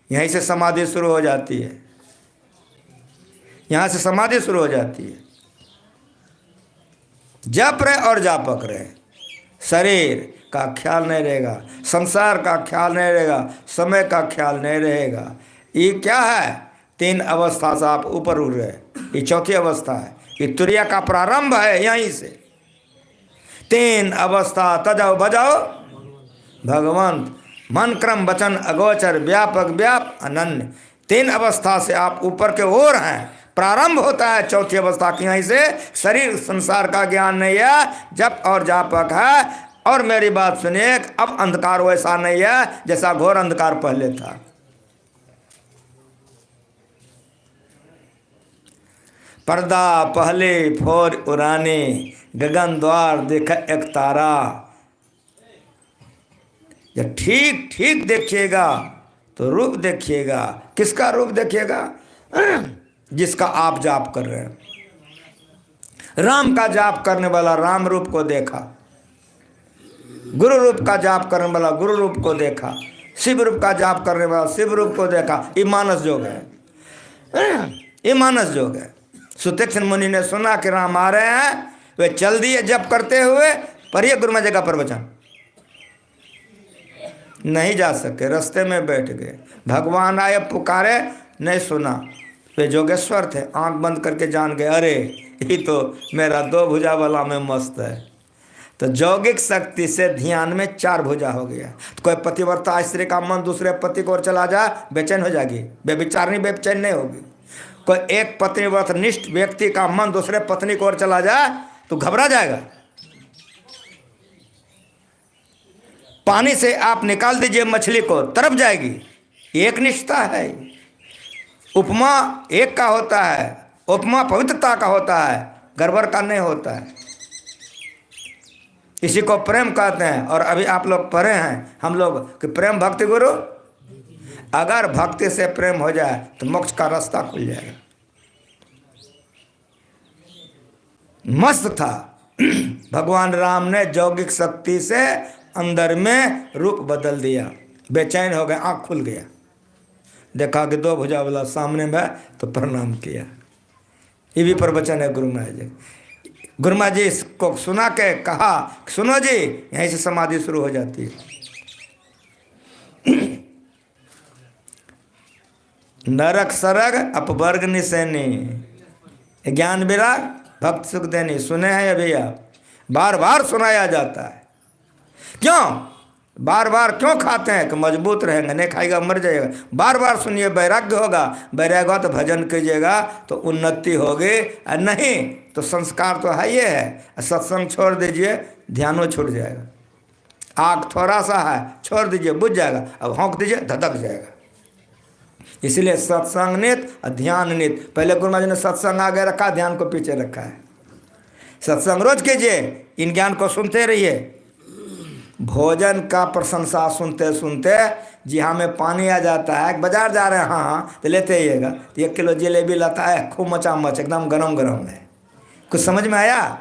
यहीं से समाधि शुरू हो जाती है। यहाँ से समाधि शुरू हो जाती है। जप रहे और जापक रहे। शरीर का ख्याल नहीं रहेगा, संसार का ख्याल नहीं रहेगा, समय का ख्याल नहीं रहेगा। ये क्या है? 3 अवस्था से आप ऊपर उठ रहे। ये चौथी अवस्था है। ये तुरिया का प्रारंभ है। यहीं से 3 अवस्था तजाओ बजाओ भगवंत, मन क्रम वचन अगोचर व्यापक व्याप अनन्य। 3 अवस्था से आप ऊपर के ओर हैं। प्रारंभ होता है चौथी अवस्था की। यहीं से शरीर संसार का ज्ञान नहीं है, जप और जापक है। और मेरी बात सुनिए, अब अंधकार वैसा नहीं है जैसा घोर अंधकार पहले था। पर्दा पहले फोर उराने, गगन द्वार देखा एक तारा। जब ठीक ठीक देखिएगा तो रूप देखिएगा। किसका रूप देखिएगा? जिसका आप जाप कर रहे हैं। राम का जाप करने वाला राम रूप को देखा, गुरु रूप का जाप करने वाला गुरु रूप को देखा, शिव रूप का जाप करने वाला शिव रूप को देखा। ये मानस योग है। ये मानस योग है। सुतीक्ष्ण मुनि ने सुना कि राम आ रहे हैं, वे चल दिए जप करते हुए। पढ़िए गुरु महाराज का प्रवचन। नहीं जा सके, रास्ते में बैठ गए। भगवान आए पुकारे, नहीं सुना। वे जोगेश्वर थे, आंख बंद करके जान गए, अरे ये तो मेरा 2 भुजा वाला में मस्त है। तो यौगिक शक्ति से ध्यान में 4 भुजा हो गया। तो कोई पतिव्रता स्त्री का मन दूसरे पति को ओर चला जा, बेचैन हो जाएगी। बेविचारनी बेचैन नहीं होगी। कोई एक पतिव्रत निष्ठ व्यक्ति का मन दूसरे पत्नी को ओर चला जा तो घबरा जाएगा। पानी से आप निकाल दीजिए मछली को, तरफ जाएगी। एक निष्ठा है। उपमा एक का होता है, उपमा पवित्रता का होता है, गड़बड़ का नहीं होता है। इसी को प्रेम कहते हैं। और अभी आप लोग पढ़े हैं हम लोग कि प्रेम भक्ति गुरु। अगर भक्ति से प्रेम हो जाए तो मोक्ष का रास्ता खुल जाएगा। मस्त था। भगवान राम ने यौगिक शक्ति से अंदर में रूप बदल दिया। बेचैन हो गए, आँख खुल गया, देखा कि 2 भुजा वाला सामने में, तो प्रणाम किया। ये भी प्रवचन है गुरु महाराज जी। गुरु महाराज जी को सुना के कहा, सुनो जी, यहीं से समाधि शुरू हो जाती है। नरक सरग अपवर्ग निसैनी, ज्ञान विराग भक्त सुख देनी। सुने हैं अभी आप, बार बार सुनाया जाता है। क्यों बार बार क्यों खाते हैं? कि मजबूत रहेंगे, नहीं खाएगा मर जाएगा। बार बार सुनिए, वैराग्य होगा। वैराग्य हो तो भजन कीजिएगा तो उन्नति होगी, और नहीं तो संस्कार तो है ये है। सत्संग छोड़ दीजिए, ध्यानो छूट जाएगा। आग थोड़ा सा है, छोड़ दीजिए, बुझ जाएगा। अब होंक दीजिए, धधक जाएगा। इसलिए सत्संग नित और ध्यान नित। पहले गुरु महाराज ने सत्संग आगे रखा, ध्यान को पीछे रखा है। सत्संग रोज कीजिए, इन ज्ञान को सुनते रहिए। भोजन का प्रशंसा सुनते सुनते जी हाँ में पानी आ जाता है। बाजार जा रहे हैं, हाँ हाँ तो लेते आइएगा, तो 1 किलो जलेबी लाता है, खूब मचामच एकदम गरम गरम है। कुछ समझ में आया?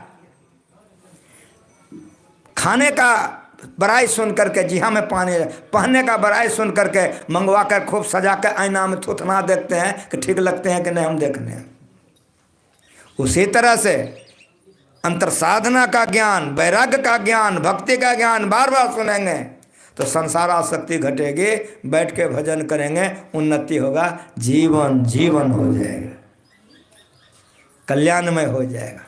खाने का बड़ाई सुन करके जी हाँ में पानी, पहनने का बड़ाई सुन करके मंगवा कर खूब सजा कर आईना में थुथना देखते हैं कि ठीक लगते हैं कि नहीं, हम देखने हैं। उसी तरह से अंतर साधना का ज्ञान, वैराग्य का ज्ञान, भक्ति का ज्ञान बार बार सुनेंगे तो संसार आसक्ति घटेगी। बैठ के भजन करेंगे, उन्नति होगा, जीवन जीवन हो जाएगा, कल्याणमय हो जाएगा।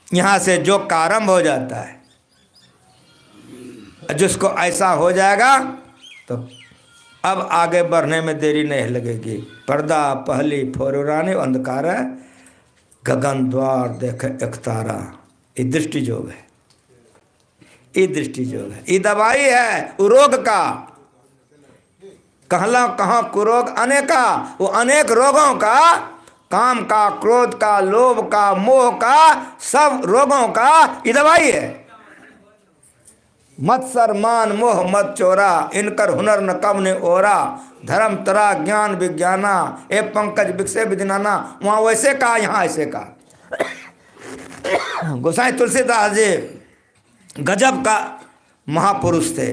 यहाँ से जो आरंभ हो जाता है, जिसको ऐसा हो जाएगा तो अब आगे बढ़ने में देरी नहीं लगेगी। पर्दा पहली फोराने अंधकार है, गगन द्वार देखे एक तारा। ये दृष्टि योग है, ये दृष्टि योग है, ये दवाई है रोग का। कहला कहाँ कुरोग अनेका, वो अनेक रोगों का, काम का, क्रोध का, लोभ का, मोह का, सब रोगों का ये दवाई है। मत सर मान मोह मत चोरा, इनकर हुनर न कम ने ओरा। धर्म तरा ज्ञान विज्ञाना, ए पंकज विकसे विदिनाना। वहाँ वैसे का, यहाँ ऐसे का। गोसाई तुलसीदास जी गजब का महापुरुष थे।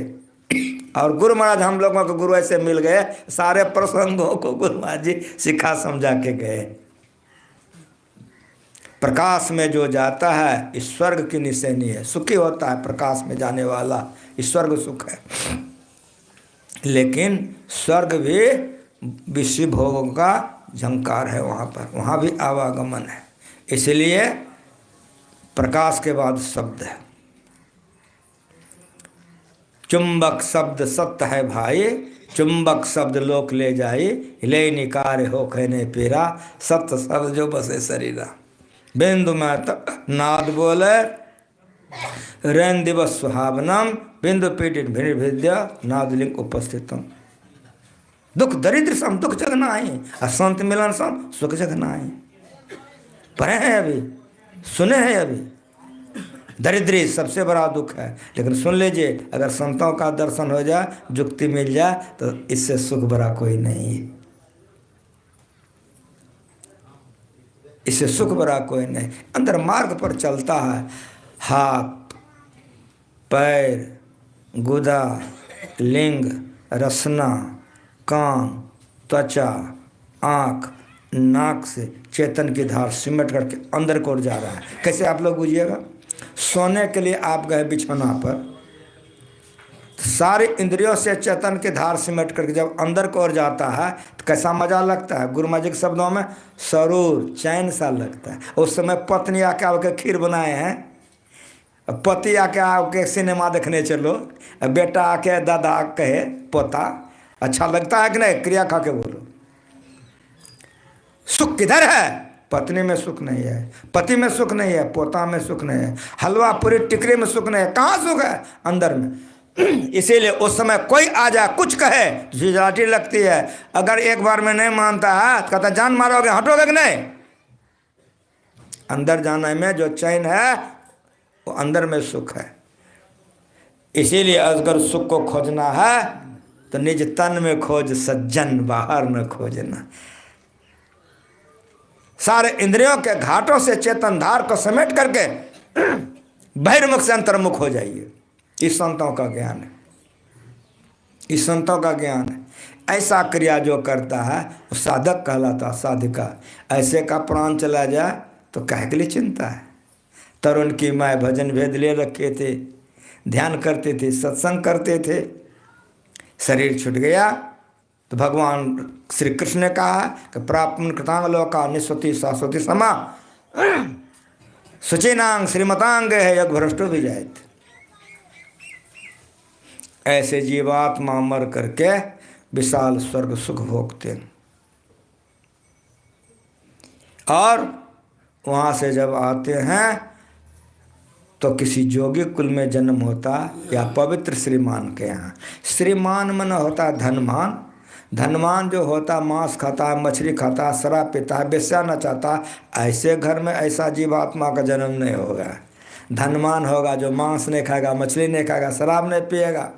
और गुरु महाराज हम लोगों के गुरु ऐसे मिल गए, सारे प्रसंगों को गुरु महाराज जी सिखा समझा के गए। प्रकाश में जो जाता है इस स्वर्ग की निशानी है, सुखी होता है प्रकाश में जाने वाला, इस स्वर्ग सुख है। लेकिन स्वर्ग भी विषय भोगों का झंकार है, वहाँ पर, वहाँ भी आवागमन है। इसलिए प्रकाश के बाद शब्द है। चुंबक शब्द सत्य है भाई, चुंबक शब्द लोक ले जाई। ले निकार हो कहने पीरा, सत्य शब्द जो बसे शरीरा। बिंदु में नाद बोले रैन दिवस सुहावनम, बिंदु पीटित भिन्न विद्या नादलिंग उपस्थितम। दुख दरिद्र सम दुख जग नाही, और संत मिलन सम सुख जग नाही। पढ़े हैं अभी, सुने हैं अभी। दरिद्री सबसे बड़ा दुख है, लेकिन सुन लीजिए, अगर संतों का दर्शन हो जाए, जुक्ति मिल जाए, तो इससे सुख बड़ा कोई नहीं है। इससे सुख बड़ा कोई नहीं। अंदर मार्ग पर चलता है, हाथ पैर गुदा लिंग रसना कान त्वचा आँख नाक से चेतन की धार सिमट करके अंदर को जा रहा है। कैसे आप लोग बुझिएगा? सोने के लिए आप गए बिछौना पर, सारी इंद्रियों से चेतन की धार सिमट करके जब अंदर को ओर जाता है तो कैसा मजा लगता है। गुरु महाराज के शब्दों में सरूर चैन सा लगता है। उस समय पत्नी आके आपके खीर बनाए हैं, पति आके आपके सिनेमा देखने चलो, बेटा आके दादा कहे पोता, अच्छा लगता है कि नहीं? क्रिया खा के बोलो। सुख किधर है? पत्नी में सुख नहीं है, पति में सुख नहीं है, पोता में सुख नहीं है, हलवा पूरी टिकरी में सुख नहीं है। कहाँ सुख है? अंदर में। इसीलिए उस समय कोई आ जाए कुछ कहे झिझाटी लगती है। अगर एक बार में नहीं मानता है तो कहता जान मारोगे, हटोगे कि नहीं? अंदर जाने में जो चैन है वो अंदर में सुख है। इसीलिए अगर सुख को खोजना है तो निज तन में खोज सज्जन, बाहर न खोजना। सारे इंद्रियों के घाटों से चेतन धार को समेट करके बहिर्मुख से अंतर्मुख हो जाइए। इस संतों का ज्ञान है, इस संतों का ज्ञान है। ऐसा क्रिया जो करता है वो साधक कहलाता, साधिका। ऐसे का प्राण चला जाए तो काहे के लिए चिंता है? तरुण की माय भजन भेद ले रखे थे, ध्यान करते थे, सत्संग करते थे, शरीर छूट गया तो भगवान श्री कृष्ण ने कहा कि प्राप्त कृतांग लोका निस्वति शाश्वती समा सुचिनांग श्रीमतांग है यज्ञ भ्रष्टो भी जाए। ऐसे जीवात्मा मर करके विशाल स्वर्ग सुख भोगते हैं। और वहाँ से जब आते हैं तो किसी जोगी कुल में जन्म होता या पवित्र श्रीमान के यहाँ। श्रीमान मन होता धनमान, धनवान जो होता मांस खाता है, मछली खाता है, शराब पीता है, बेश्या नचाता, ऐसे घर में ऐसा जीवात्मा का जन्म नहीं होगा। धनवान होगा जो मांस नहीं खाएगा, मछली नहीं खाएगा, शराब नहीं पिएगा।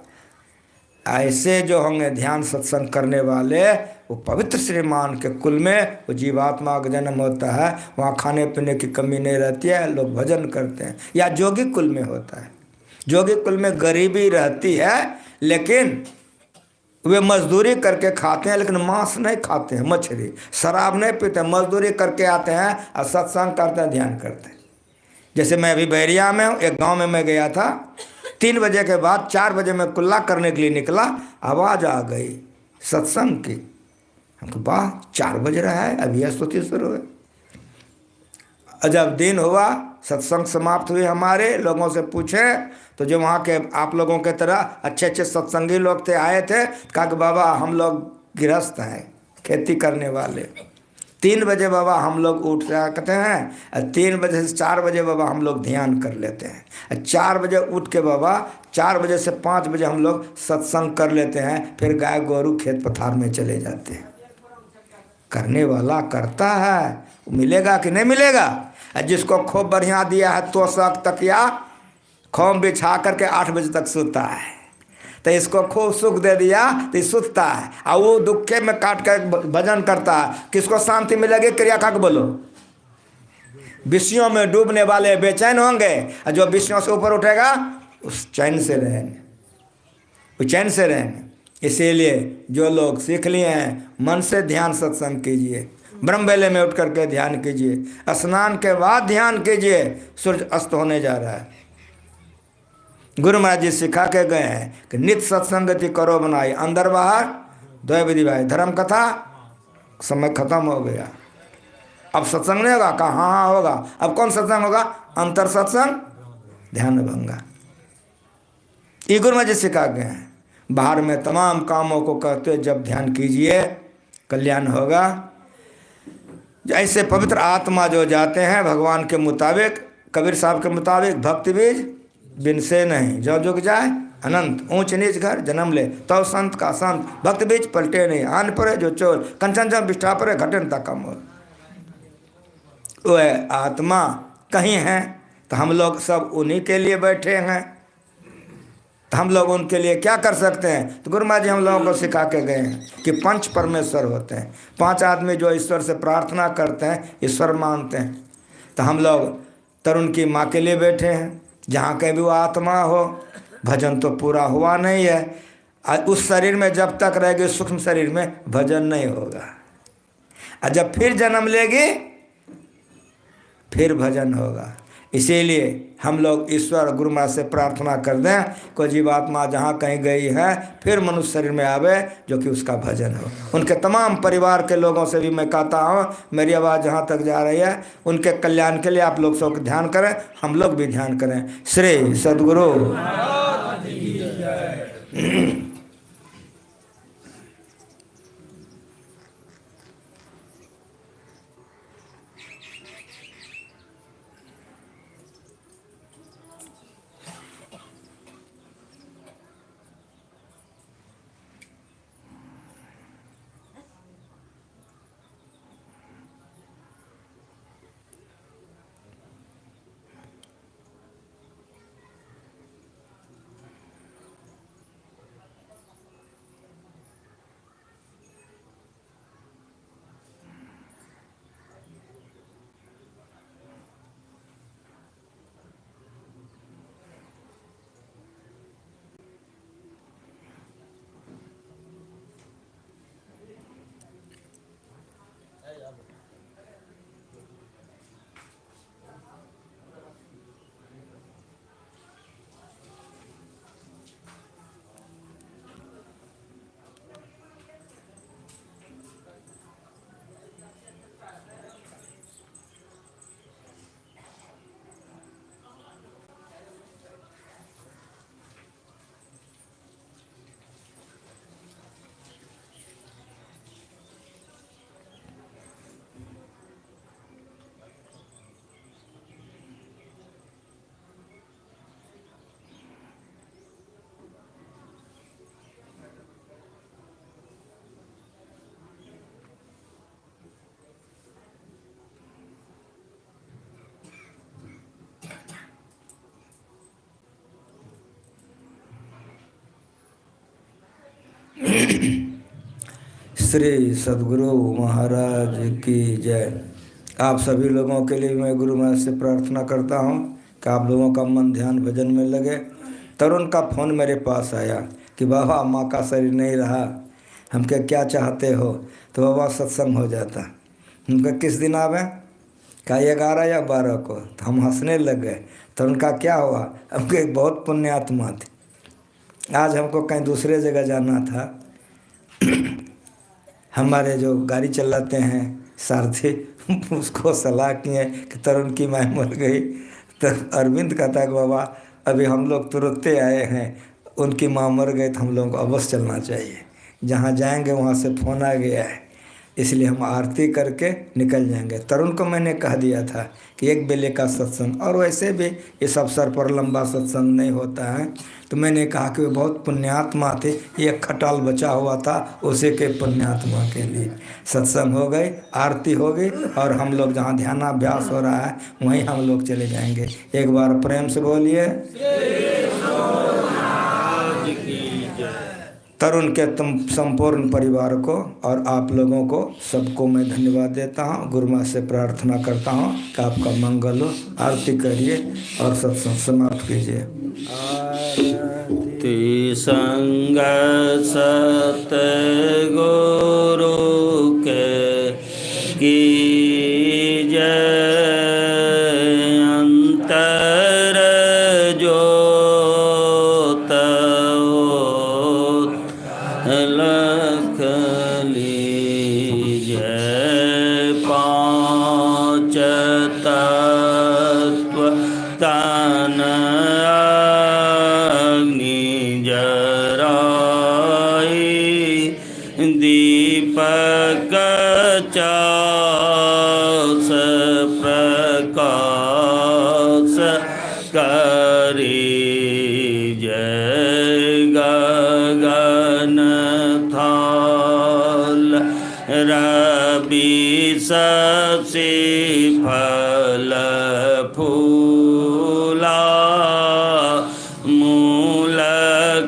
ऐसे जो होंगे ध्यान सत्संग करने वाले, वो पवित्र श्रीमान के कुल में वो जीवात्मा का जन्म होता है। वहाँ खाने पीने की कमी नहीं रहती है, लोग भजन करते हैं। या जोगी कुल में होता है, जोगी कुल में गरीबी रहती है, लेकिन वे मजदूरी करके खाते हैं, लेकिन मांस नहीं खाते हैं, मछली शराब नहीं पीते हैं, मजदूरी करके आते हैं और सत्संग करते हैं, ध्यान करते हैं। जैसे मैं अभी बैरिया में हूँ, एक गांव में मैं गया था, 3 बजे के बाद 4 बजे मैं कुल्ला करने के लिए निकला, आवाज़ आ गई सत्संग की। हमको वाह, 4 बज रहा है, अभी स्तुति शुरू है। जब दिन हुआ, सत्संग समाप्त हुई, हमारे लोगों से पूछे तो जो वहाँ के आप लोगों के तरह अच्छे अच्छे सत्संगी लोग थे, आए थे, कहा कि बाबा हम लोग गृहस्थ हैं, खेती करने वाले। 3 बजे बाबा हम लोग उठ सकते हैं, 3 बजे से 4 बजे बाबा हम लोग ध्यान कर लेते हैं, 4 बजे उठ के बाबा 4 बजे से 5 बजे हम लोग सत्संग कर लेते हैं, फिर गाय गोरू खेत पथार में चले जाते हैं। करने वाला करता है, मिलेगा कि नहीं मिलेगा? जिसको खूब बढ़िया दिया है तो सक तकिया खोम बिछा करके 8 बजे तक सोता है, तो इसको खूब सुख दे दिया तो सुतता है, और वो दुखे में काट कर भजन करता है। किसको शांति मिलेगी? क्रिया का बोलो। विषयों में डूबने वाले बेचैन होंगे, और जो विषयों से ऊपर उठेगा उस चैन से रहेंगे, वो चैन से रहेंगे। इसीलिए जो लोग सीख लिए हैं, मन से ध्यान सत्संग कीजिए, ब्रह्म बेले में उठ करके ध्यान कीजिए, स्नान के बाद ध्यान कीजिए। सूर्य अस्त होने जा रहा है। गुरु महाराज जी सिखा के गए हैं कि नित्य सत्संगति करो बनाई, अंदर बाहर द्वय विधि भाई। धर्म कथा समय खत्म हो गया, अब सत्संग नहीं होगा। कहा हाँ होगा। अब कौन सत्संग होगा? अंतर सत्संग, ध्यान भंगा। ये गुरु महाराज जी सिखा गए हैं। बाहर में तमाम कामों को करते हुए जब ध्यान कीजिए, कल्याण होगा। ऐसे पवित्र आत्मा जो जाते हैं भगवान के मुताबिक, कबीर साहब के मुताबिक, भक्ति बीज बिन से नहीं, जो जुग जाए अनंत, ऊंच नीच घर जन्म ले, तो संत का संत, भक्ति बीज पलटे नहीं, आन परे जो चोर, कंचन जब बिष्ठा परे घटन तक कम। वह आत्मा कहीं है तो हम लोग सब उन्हीं के लिए बैठे हैं, तो हम लोग उनके लिए क्या कर सकते हैं? तो गुरु महाराज जी हम लोगों को सिखा के गए हैं कि 5 परमेश्वर होते हैं। 5 आदमी जो ईश्वर से प्रार्थना करते हैं, ईश्वर मानते हैं। तो हम लोग तरुण की माँ के लिए बैठे हैं, जहाँ कहीं भी वो आत्मा हो। भजन तो पूरा हुआ नहीं है, उस शरीर में जब तक रहेगी, सूक्ष्म शरीर में भजन नहीं होगा। और जब फिर जन्म लेगी फिर भजन होगा। इसीलिए हम लोग ईश्वर गुरु महाराज से प्रार्थना कर दें, कोई जीवात्मा जहाँ कहीं गई है फिर मनुष्य शरीर में आवे, जो कि उसका भजन हो। उनके तमाम परिवार के लोगों से भी मैं कहता हूँ, मेरी आवाज़ जहाँ तक जा रही है, उनके कल्याण के लिए आप लोग सब ध्यान करें, हम लोग भी ध्यान करें। श्री सद्गुरु। श्री सद्गुरु महाराज की जय। आप सभी लोगों के लिए मैं गुरु महाराज से प्रार्थना करता हूँ कि आप लोगों का मन ध्यान भजन में लगे। तरुण का फ़ोन मेरे पास आया कि बाबा माँ का शरीर नहीं रहा, हम क्या चाहते हो? तो बाबा सत्संग हो जाता। उनका किस दिन आवे? का 11 या 12 को। तो हम हंसने लग गए। तो उनका क्या हुआ? हमको एक बहुत पुण्य आत्मा थी। आज हमको कहीं दूसरे जगह जाना था। हमारे जो गाड़ी चलाते हैं सारथी, उसको सलाह किए कि तरुण की माँ मर गई। तो अरविंद कहता है कि बाबा अभी हम लोग तुरंत आए हैं, उनकी माँ मर गई तो हम लोगों को अवश्य चलना चाहिए। जहाँ जाएंगे वहाँ से फ़ोन आ गया है, इसलिए हम आरती करके निकल जाएंगे। तरुण को मैंने कह दिया था कि एक बेले का सत्संग, और वैसे भी इस अवसर पर लंबा सत्संग नहीं होता है। तो मैंने कहा कि वे बहुत पुण्यात्मा थे, एक खटाल बचा हुआ था, उसी के पुण्यात्मा के लिए सत्संग हो गई, आरती हो गई, और हम लोग जहाँ ध्यानाभ्यास हो रहा है वहीं हम लोग चले जाएंगे। एक बार प्रेम से बोलिए। तरुण के तुम संपूर्ण परिवार को और आप लोगों को सबको मैं धन्यवाद देता हूँ। गुरु माँ से प्रार्थना करता हूँ कि आपका मंगल हो। आरती करिए और सत्संग समाप्त कीजिए। आरती संग सत गुरु के की जय। अंतर जोत लख लीजय। पाँच तत्व तन अग्नि जराई। दीपक चास प्रकाश करी जय। गगन थाल रवि शशि फल फूला। मूल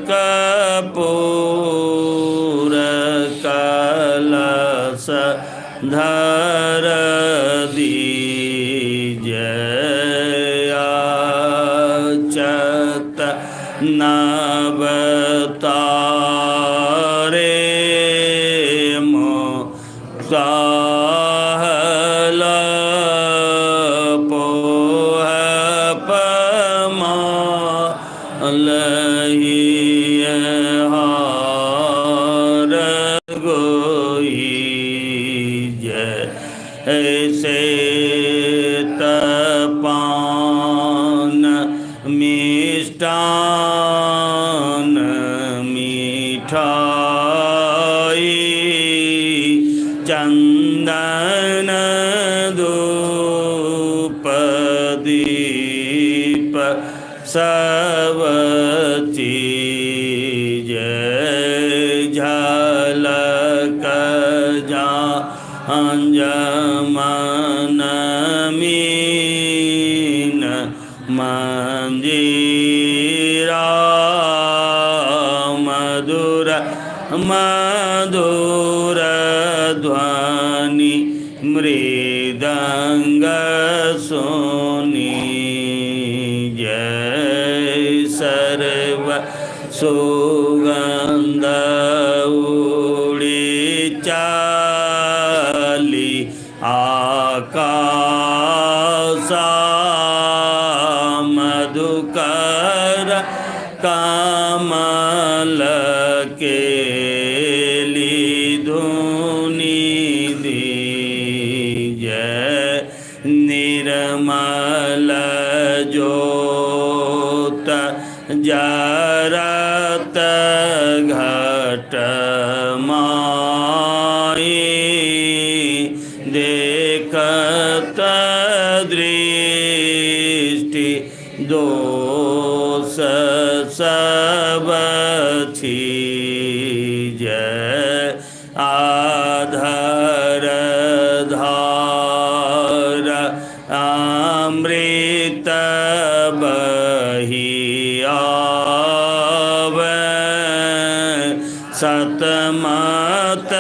कपूर कलश धर दीजय। अचत नवतारे मोक्ताहल पोह पमालहि हार गोई जय। ऐसे तपान मिष्टान मिठाई। चंदन धूप दीप सब चीज झलक अंजमन मीन मंजीरा। मधुर मधुर ध्वनि मृदंग सोनी जय। सर्व सुगंध उड़ी चाली आकाशा। मधुकर कमल के धुनि दीजय। निर्मल ज्योत जरत घट माई। देखत दृष्टि दोष सब छीजय। आधर धार अमृत बही आवे। सतमत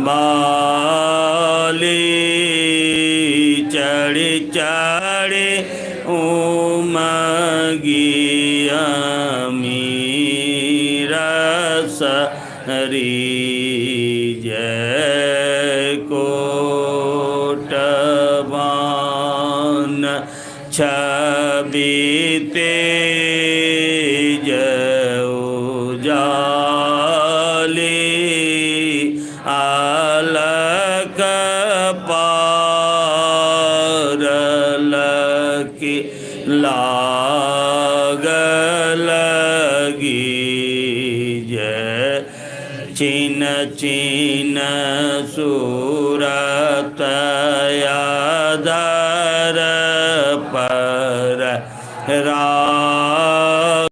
बाली चढ़ी चढ़ी उमगिया मीरा सरी जय कोटवान छबीते अलक पारल की लाग लगी जय चिन चिन सूरत यादर पर रा